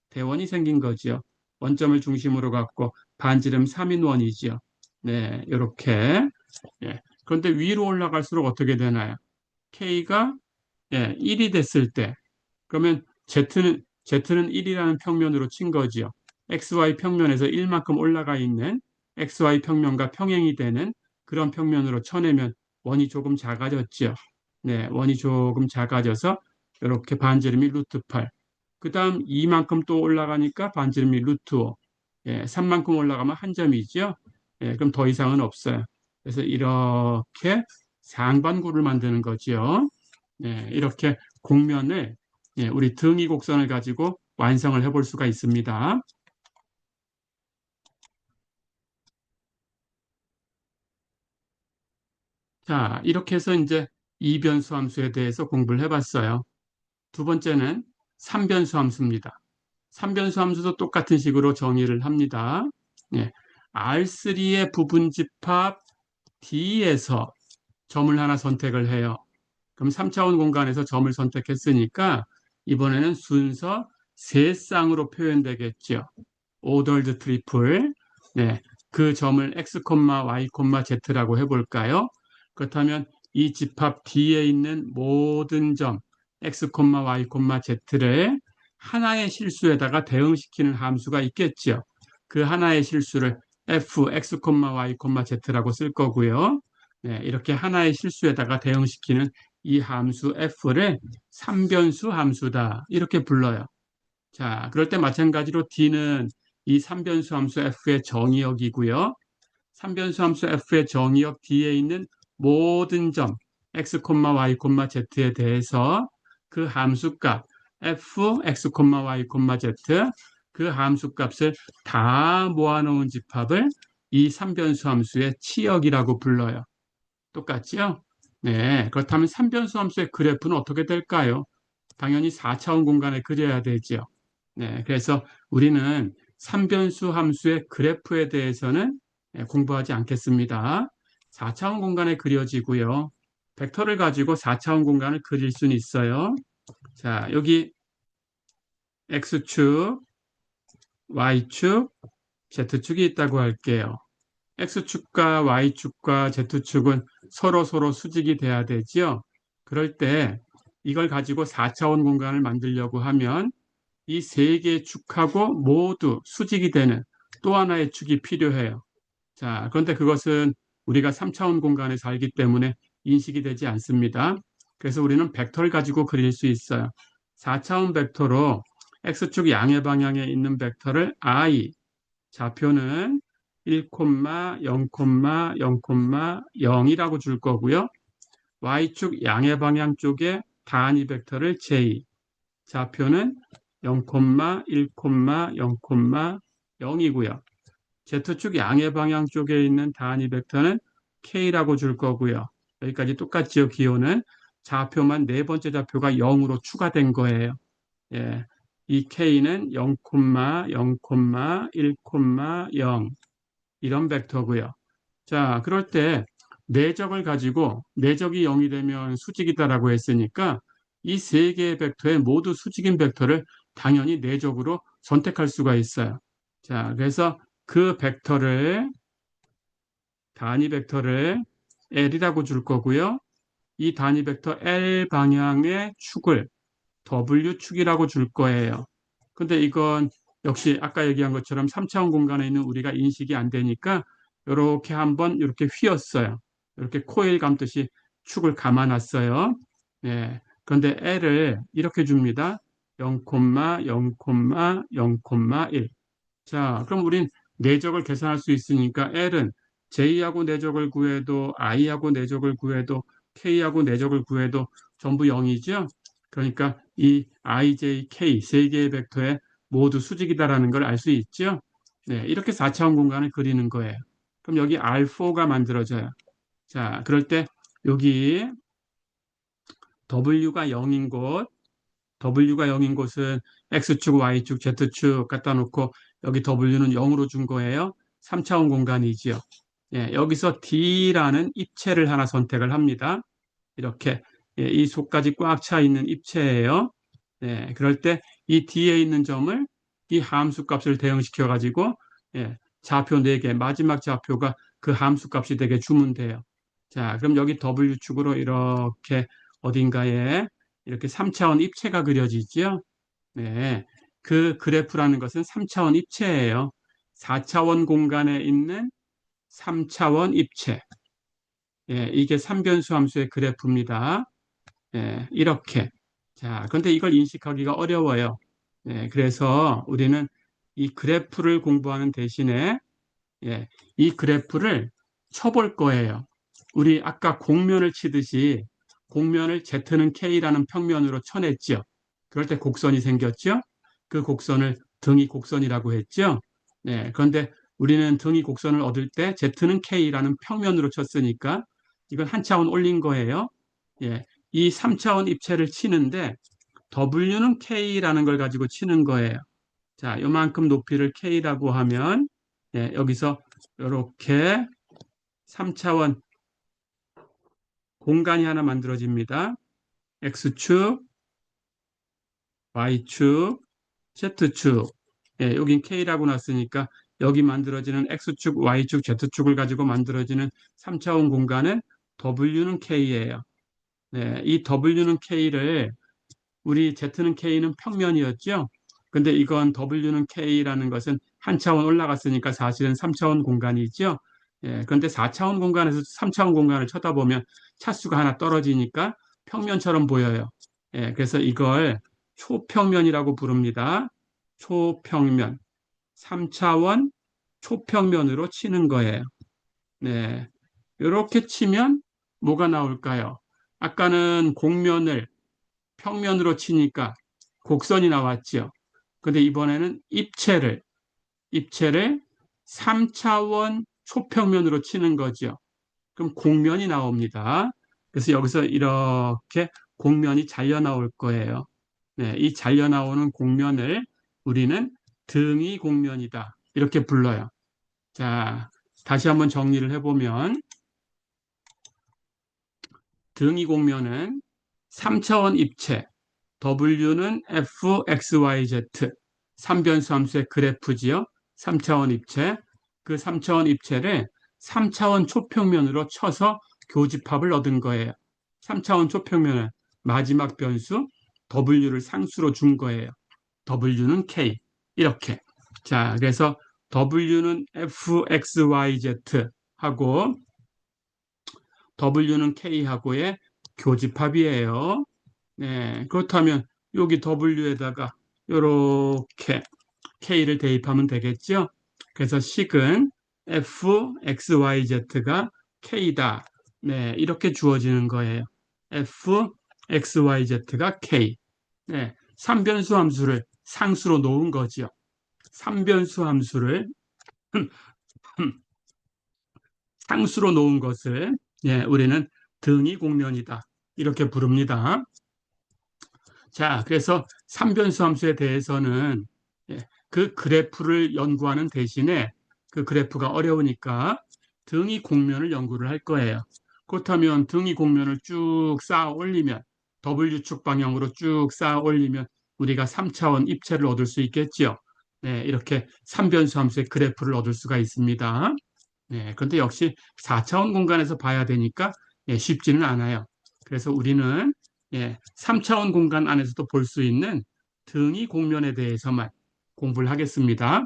대원이 생긴 거죠. 원점을 중심으로 갖고 반지름 3인원이죠. 네, 이렇게. 그런데 위로 올라갈수록 어떻게 되나요? K가 1이 됐을 때, 그러면 Z는 1이라는 평면으로 친 거지요. XY 평면에서 1만큼 올라가 있는 XY 평면과 평행이 되는 그런 평면으로 쳐내면 원이 조금 작아졌죠. 네, 원이 조금 작아져서 이렇게 반지름이 루트 8. 그 다음 2만큼 또 올라가니까 반지름이 루트 5. 3만큼 올라가면 한 점이죠. 그럼 더 이상은 없어요. 그래서 이렇게 상반구를 만드는 거죠. 이렇게 곡면을 우리 등위 곡선을 가지고 완성을 해볼 수가 있습니다. 자, 이렇게 해서 이제 이변수 함수에 대해서 공부를 해봤어요. 두 번째는 삼변수 함수입니다. 삼변수 함수도 똑같은 식으로 정의를 합니다. R3의 부분집합 D에서 점을 하나 선택을 해요. 그럼 3차원 공간에서 점을 선택했으니까 이번에는 순서 세 쌍으로 표현되겠죠. 오더드 트리플. 네, 그 점을 x, y, z라고 해볼까요? 그렇다면 이 집합 D에 있는 모든 점 x, y, z를 하나의 실수에다가 대응시키는 함수가 있겠죠. 그 하나의 실수를 f, x, y, z라고 쓸 거고요. 네, 이렇게 하나의 실수에다가 대응시키는 이 함수 f를 삼변수 함수다. 이렇게 불러요. 자, 그럴 때 마찬가지로 D는 이 삼변수 함수 f의 정의역이고요. 삼변수 함수 f의 정의역 D에 있는 모든 점 x, y, z에 대해서 그 함수값 f, x, y, z 그 함수값을 다 모아놓은 집합을 이 삼변수 함수의 치역이라고 불러요. 똑같죠? 네, 그렇다면 삼변수 함수의 그래프는 어떻게 될까요? 당연히 4차원 공간에 그려야 되죠. 네, 그래서 우리는 삼변수 함수의 그래프에 대해서는 공부하지 않겠습니다. 4차원 공간에 그려지고요. 벡터를 가지고 4차원 공간을 그릴 수는 있어요. 자, 여기 X축, Y축, Z축이 있다고 할게요. X축과 Y축과 Z축은 서로 수직이 돼야 되지요. 그럴 때 이걸 가지고 4차원 공간을 만들려고 하면 이 세 개의 축하고 모두 수직이 되는 또 하나의 축이 필요해요. 자, 그런데 그것은 우리가 3차원 공간에 살기 때문에 인식이 되지 않습니다. 그래서 우리는 벡터를 가지고 그릴 수 있어요. 4차원 벡터로 X축 양의 방향에 있는 벡터를 I, 좌표는 1, 0, 0,이라고 줄 거고요. Y축 양의 방향 쪽에 단위 벡터를 J, 좌표는 0, 1, 0,0이고요. Z축 양의 방향 쪽에 있는 단위 벡터는 K라고 줄 거고요. 여기까지 똑같지요. 기호는 좌표만 네 번째 좌표가 0으로 추가된 거예요. 예. 이 K는 0, 0, 1, 0 이런 벡터고요. 자, 그럴 때 내적을 가지고 내적이 0이 되면 수직이다라고 했으니까 이 세 개의 벡터의 모두 수직인 벡터를 당연히 내적으로 선택할 수가 있어요. 자, 그래서 그 벡터를 단위 벡터를 L이라고 줄 거고요. 이 단위 벡터 L 방향의 축을 W축이라고 줄 거예요. 근데 이건 역시 아까 얘기한 것처럼 3차원 공간에 있는 우리가 인식이 안 되니까 이렇게 한번 이렇게 휘었어요. 이렇게 코일 감듯이 축을 감아놨어요. 네. 그런데 L을 이렇게 줍니다. 0, 0, 0,1. 자, 그럼 우린 내적을 계산할 수 있으니까 L은 J하고 내적을 구해도 I하고 내적을 구해도 K하고 내적을 구해도 전부 0이죠. 그러니까 이 I, J, K 세 개의 벡터에 모두 수직이다라는 걸 알 수 있죠. 네, 이렇게 4차원 공간을 그리는 거예요. 그럼 여기 R4가 만들어져요. 자, 그럴 때 여기 W가 0인 곳, W가 0인 곳은 X축, Y축, Z축 갖다 놓고 여기 W는 0으로 준 거예요. 3차원 공간이지요. 예, 여기서 D라는 입체를 하나 선택을 합니다. 이렇게 이 속까지 꽉 차 있는 입체예요. 예, 그럴 때 이 D에 있는 점을 이 함수 값을 대응시켜 가지고 좌표 4개, 마지막 좌표가 그 함수 값이 되게 주면 돼요. 자, 그럼 여기 W축으로 이렇게 어딘가에 이렇게 3차원 입체가 그려지죠. 네. 그 그래프라는 것은 3차원 입체예요. 4차원 공간에 있는 3차원 입체. 예, 이게 삼변수 함수의 그래프입니다. 예, 이렇게. 자, 그런데 이걸 인식하기가 어려워요. 예, 그래서 우리는 이 그래프를 공부하는 대신에 이 그래프를 쳐볼 거예요. 우리 아까 공면을 치듯이 공면을 Z는 K라는 평면으로 쳐냈죠. 그럴 때 곡선이 생겼죠. 그 곡선을 등위 곡선이라고 했죠. 네, 그런데 우리는 등위 곡선을 얻을 때 Z는 K라는 평면으로 쳤으니까 이건 한 차원 올린 거예요. 예, 이 3차원 입체를 치는데 W는 K라는 걸 가지고 치는 거예요. 자, 요만큼 높이를 K라고 하면 여기서 이렇게 3차원 공간이 하나 만들어집니다. X축, Y축, Z축. 예, 여긴 K라고 놨으니까 여기 만들어지는 X축, Y축, Z축을 가지고 만들어지는 3차원 공간은 W는 K예요. 네, 이 W는 K를 우리 Z는 K는 평면이었죠. 근데 이건 W는 K라는 것은 한 차원 올라갔으니까 사실은 3차원 공간이죠. 예, 그런데 4차원 공간에서 3차원 공간을 쳐다보면 차수가 하나 떨어지니까 평면처럼 보여요. 예, 그래서 이걸 초평면이라고 부릅니다. 초평면. 3차원 초평면으로 치는 거예요. 네. 이렇게 치면 뭐가 나올까요? 아까는 곡면을 평면으로 치니까 곡선이 나왔죠. 근데 이번에는 입체를 3차원 초평면으로 치는 거죠. 그럼 곡면이 나옵니다. 그래서 여기서 이렇게 곡면이 잘려 나올 거예요. 네, 이 잘려 나오는 곡면을 우리는 등위 곡면이다. 이렇게 불러요. 자, 다시 한번 정리를 해보면 등위 곡면은 3차원 입체, W는 f, x, y, z, 3변수 함수의 그래프지요. 3차원 입체. 그 3차원 입체를 3차원 초평면으로 쳐서 교집합을 얻은 거예요. 3차원 초평면은 마지막 변수 W를 상수로 준 거예요. W는 K. 이렇게. 자, 그래서 W는 f, x, y, z 하고 W는 K하고의 교집합이에요. 네, 그렇다면 여기 W에다가 이렇게 K를 대입하면 되겠죠? 그래서 식은 f, x, y, z가 K다. 네, 이렇게 주어지는 거예요. f, x, y, z가 K. 네, 3변수 함수를 상수로 놓은 거죠. 3변수 함수를 상수로 놓은 것을 우리는 등위 공면이다. 이렇게 부릅니다. 자, 그래서 3변수 함수에 대해서는 그 그래프를 연구하는 대신에 그 그래프가 어려우니까 등위 공면을 연구를 할 거예요. 그렇다면 등위 공면을 쭉 쌓아 올리면 W축 방향으로 쭉 쌓아 올리면 우리가 3차원 입체를 얻을 수 있겠죠. 네, 이렇게 3변수 함수의 그래프를 얻을 수가 있습니다. 네, 그런데 역시 4차원 공간에서 봐야 되니까 쉽지는 않아요. 그래서 우리는 3차원 공간 안에서도 볼 수 있는 등위 공면에 대해서만 공부를 하겠습니다.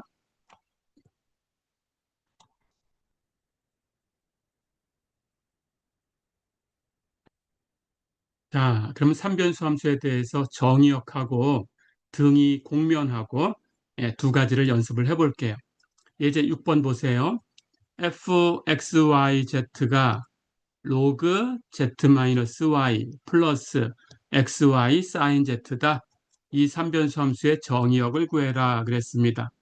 자, 그럼 3변수 함수에 대해서 정의역하고 등위 공면하고 두 가지를 연습을 해볼게요. 예제 6번 보세요. fxyz가 로그 z-y 플러스 xy sin z다. 이 3변수 함수의 정의역을 구해라 그랬습니다.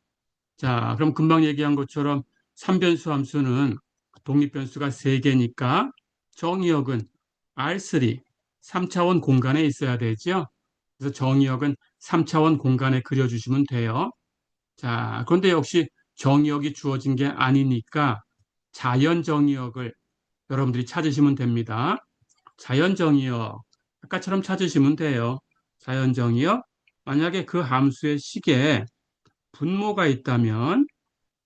자, 그럼 금방 얘기한 것처럼 3변수 함수는 독립변수가 3개니까 정의역은 R3, 3차원 공간에 있어야 되죠. 그래서 정의역은 3차원 공간에 그려주시면 돼요. 자, 그런데 역시 정의역이 주어진 게 아니니까 자연 정의역을 여러분들이 찾으시면 됩니다. 자연 정의역, 아까처럼 찾으시면 돼요. 자연 정의역, 만약에 그 함수의 식에 분모가 있다면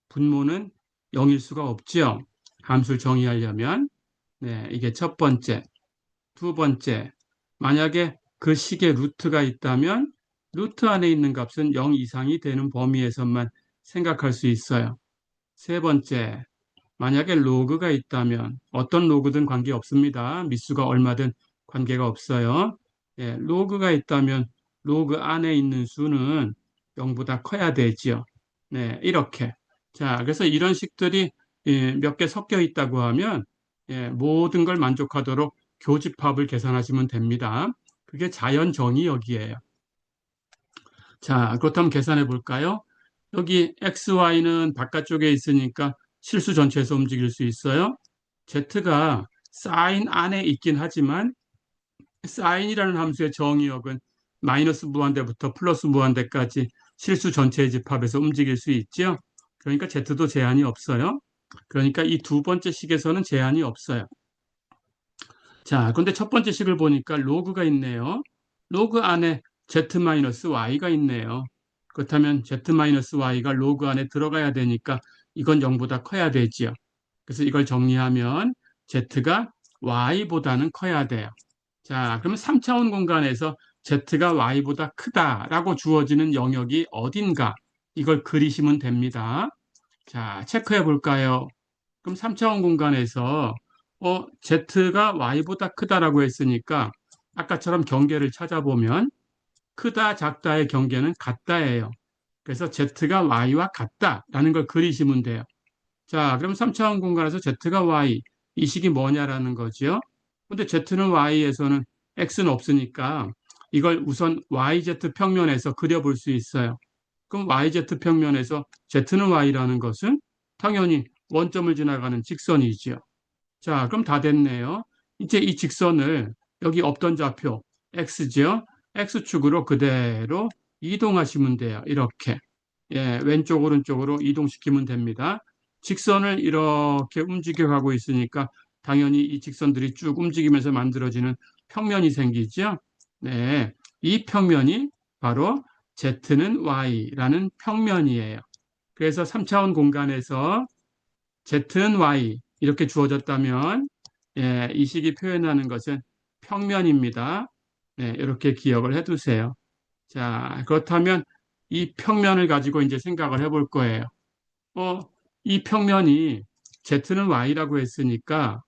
분모는 0일 수가 없죠. 함수를 정의하려면. 네, 이게 첫 번째. 두 번째, 만약에 그 식에 루트가 있다면 루트 안에 있는 값은 0 이상이 되는 범위에서만 생각할 수 있어요. 세 번째, 만약에 로그가 있다면 어떤 로그든 관계없습니다. 미수가 얼마든 관계가 없어요. 로그가 있다면 로그 안에 있는 수는 0보다 커야 되지요. 네, 이렇게. 자, 그래서 이런 식들이 몇 개 섞여 있다고 하면 모든 걸 만족하도록 교집합을 계산하시면 됩니다. 그게 자연 정의역이에요. 자, 그렇다면 계산해 볼까요? 여기 XY는 바깥쪽에 있으니까 실수 전체에서 움직일 수 있어요. Z가 사인 안에 있긴 하지만 사인이라는 함수의 정의역은 마이너스 무한대부터 플러스 무한대까지 실수 전체의 집합에서 움직일 수 있죠. 그러니까 Z도 제한이 없어요. 그러니까 이 두 번째 식에서는 제한이 없어요. 자, 그런데 첫 번째 식을 보니까 로그가 있네요. 로그 안에 Z-Y가 있네요. 그렇다면 z-y가 로그 안에 들어가야 되니까 이건 0보다 커야 되지요. 그래서 이걸 정리하면 z가 y보다는 커야 돼요. 자, 그러면 3차원 공간에서 z가 y보다 크다라고 주어지는 영역이 어딘가 이걸 그리시면 됩니다. 자, 체크해 볼까요? 그럼 3차원 공간에서 z가 y보다 크다라고 했으니까 아까처럼 경계를 찾아보면 크다, 작다의 경계는 같다예요. 그래서 z가 y와 같다라는 걸 그리시면 돼요. 자, 그럼 3차원 공간에서 z가 y, 이 식이 뭐냐라는 거죠. 근데 z는 y에서는 x는 없으니까 이걸 우선 yz 평면에서 그려볼 수 있어요. 그럼 yz 평면에서 z는 y라는 것은 당연히 원점을 지나가는 직선이지요. 자, 그럼 다 됐네요. 이제 이 직선을 여기 없던 좌표 x죠. x축으로 그대로 이동하시면 돼요. 이렇게. 예, 왼쪽 오른쪽으로 이동시키면 됩니다. 직선을 이렇게 움직여가고 있으니까 당연히 이 직선들이 쭉 움직이면서 만들어지는 평면이 생기죠. 네, 이 평면이 바로 Z는 Y라는 평면이에요. 그래서 3차원 공간에서 Z는 Y 이렇게 주어졌다면 예, 이 식이 표현하는 것은 평면입니다. 네, 이렇게 기억을 해두세요. 자, 그렇다면 이 평면을 가지고 이제 생각을 해볼 거예요. 어, 이 평면이 Z는 Y라고 했으니까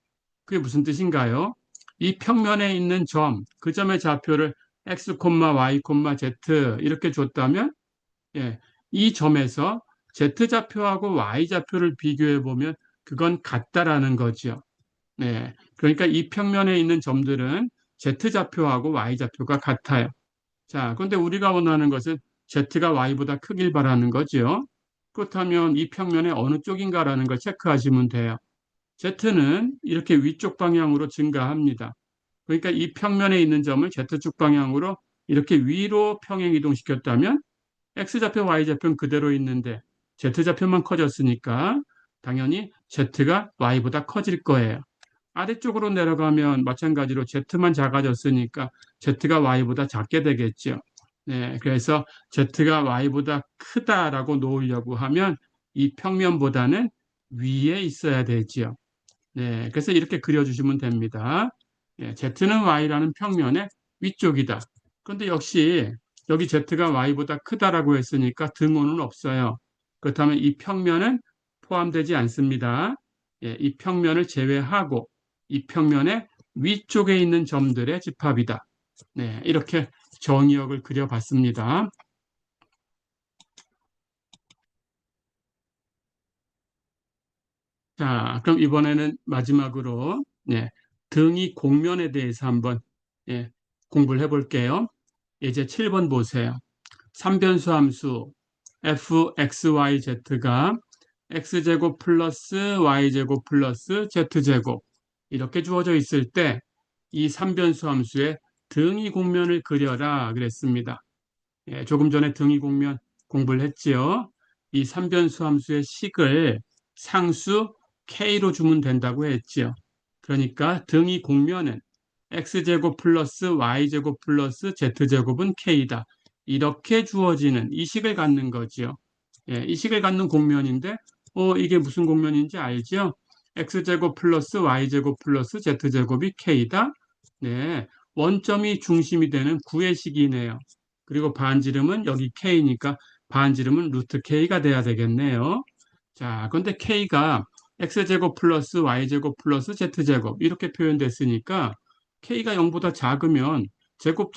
그게 무슨 뜻인가요? 이 평면에 있는 점, 그 점의 좌표를 X, Y, Z 이렇게 줬다면 예, 이 점에서 Z-좌표하고 Y-좌표를 비교해 보면 그건 같다라는 거죠. 네, 그러니까 이 평면에 있는 점들은 Z-좌표하고 Y-좌표가 같아요. 자, 그런데 우리가 원하는 것은 Z가 Y보다 크길 바라는 거죠. 그렇다면 이 평면의 어느 쪽인가라는 걸 체크하시면 돼요. Z는 이렇게 위쪽 방향으로 증가합니다. 그러니까 이 평면에 있는 점을 Z축 방향으로 이렇게 위로 평행 이동시켰다면 X좌표, Y좌표는 그대로 있는데 Z좌표만 커졌으니까 당연히 Z가 Y보다 커질 거예요. 아래쪽으로 내려가면 마찬가지로 Z만 작아졌으니까 Z가 Y보다 작게 되겠죠. 네, 그래서 Z가 Y보다 크다라고 놓으려고 하면 이 평면보다는 위에 있어야 되지요. 네, 그래서 이렇게 그려주시면 됩니다. 예, Z는 Y라는 평면의 위쪽이다. 그런데 역시 여기 Z가 Y보다 크다라고 했으니까 등호는 없어요. 그렇다면 이 평면은 포함되지 않습니다. 예, 이 평면을 제외하고 이 평면의 위쪽에 있는 점들의 집합이다. 네, 이렇게 정의역을 그려봤습니다. 자, 그럼 이번에는 마지막으로 등이 공면에 대해서 한번 공부를 해볼게요. 이제 7번 보세요. 삼변수 함수 fxyz가 x제곱 플러스 y제곱 플러스 z제곱 이렇게 주어져 있을 때 이 삼변수 함수의 등이 공면을 그려라 그랬습니다. 조금 전에 등위 공면 공부를 했지요. 이 삼변수 함수의 식을 상수 k로 주면 된다고 했지요. 그러니까 등위 공면은 x제곱 플러스 y제곱 플러스 z제곱은 k다. 이렇게 주어지는 이 식을 갖는 거지요. 이 식을 갖는 공면인데 이게 무슨 공면인지 알죠? x제곱 플러스 y제곱 플러스 z제곱이 k다. 네, 원점이 중심이 되는 구의식이네요. 그리고 반지름은 여기 K니까 반지름은 루트 K가 돼야 되겠네요. 자, 그런데 K가 X제곱 플러스 Y제곱 플러스 Z제곱 이렇게 표현됐으니까 K가 0보다 작으면 제곱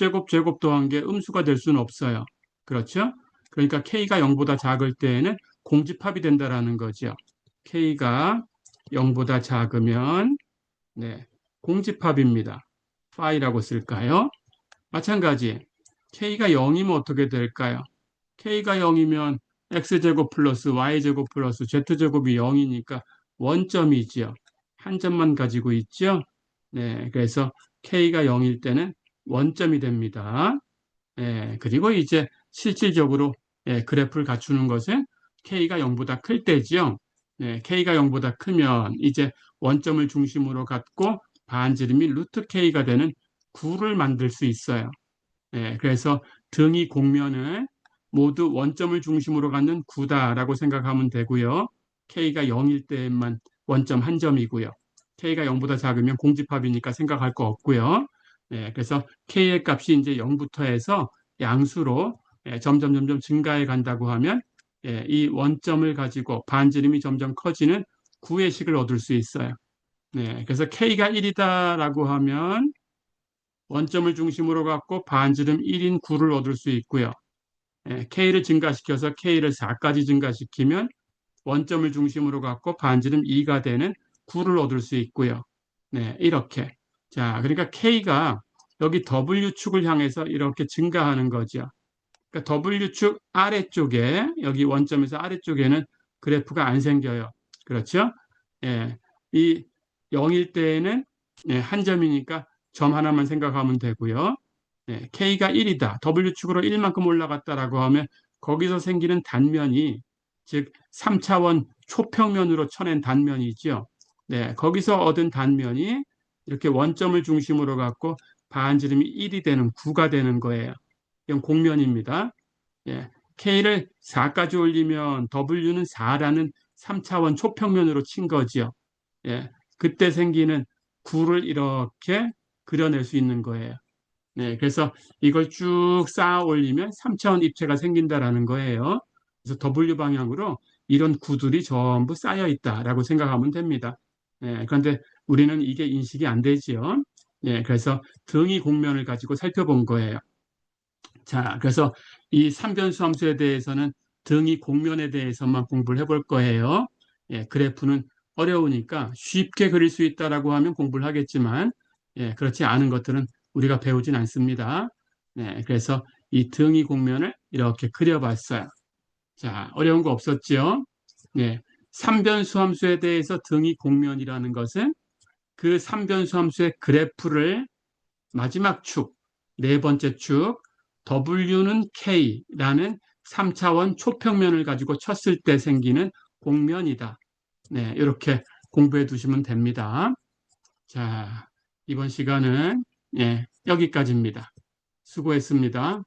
더한 게 음수가 될 수는 없어요. 그렇죠? 그러니까 K가 0보다 작을 때에는 공집합이 된다라는 거죠. K가 0보다 작으면 네, 공집합입니다. 파이라고 쓸까요? 마찬가지 K가 0이면 어떻게 될까요? K가 0이면 X제곱 플러스 Y제곱 플러스 Z제곱이 0이니까 원점이지요. 한 점만 가지고 있죠. 네, 그래서 K가 0일 때는 원점이 됩니다. 그리고 이제 실질적으로 그래프를 갖추는 것은 K가 0보다 클 때지요. K가 0보다 크면 이제 원점을 중심으로 갖고 반지름이 루트 K가 되는 구를 만들 수 있어요. 그래서 등이 공면을 모두 원점을 중심으로 갖는 구다라고 생각하면 되고요. K가 0일 때만 원점 한 점이고요. K가 0보다 작으면 공집합이니까 생각할 거 없고요. 네, 그래서 K의 값이 이제 0부터 해서 양수로 점점 증가해 간다고 하면 이 원점을 가지고 반지름이 점점 커지는 구의식을 얻을 수 있어요. 네, 그래서 K가 1이다라고 하면 원점을 중심으로 갖고 반지름 1인 9를 얻을 수 있고요. K를 증가시켜서 K를 4까지 증가시키면 원점을 중심으로 갖고 반지름 2가 되는 9를 얻을 수 있고요. 네, 이렇게. 자, 그러니까 K가 여기 W축을 향해서 이렇게 증가하는 거죠. 그러니까 W축 아래쪽에, 여기 원점에서 아래쪽에는 그래프가 안 생겨요. 그렇죠? 예, 이 0일 때에는 한 점이니까 점 하나만 생각하면 되고요. K가 1이다. W축으로 1만큼 올라갔다라고 하면 거기서 생기는 단면이 즉 3차원 초평면으로 쳐낸 단면이죠. 네, 거기서 얻은 단면이 이렇게 원점을 중심으로 갖고 반지름이 1이 되는 9가 되는 거예요. 이건 공면입니다. 예, K를 4까지 올리면 W는 4라는 3차원 초평면으로 친 거죠. 예, 그때 생기는 9를 이렇게 그려낼 수 있는 거예요. 네, 그래서 이걸 쭉 쌓아 올리면 3차원 입체가 생긴다라는 거예요. 그래서 W 방향으로 이런 구들이 전부 쌓여 있다라고 생각하면 됩니다. 그런데 우리는 이게 인식이 안 되지요. 그래서 등위 공면을 가지고 살펴본 거예요. 자, 그래서 이 삼변수 함수에 대해서는 등위 공면에 대해서만 공부를 해볼 거예요. 그래프는 어려우니까 쉽게 그릴 수 있다라고 하면 공부를 하겠지만, 그렇지 않은 것들은 우리가 배우진 않습니다. 그래서 이 등위 공면을 이렇게 그려봤어요. 자, 어려운 거 없었죠? 삼변수 함수에 대해서 등위 공면이라는 것은 그 삼변수 함수의 그래프를 마지막 축, 네 번째 축, W는 K라는 3차원 초평면을 가지고 쳤을 때 생기는 공면이다. 네, 이렇게 공부해 두시면 됩니다. 자, 이번 시간은 여기까지입니다. 수고했습니다.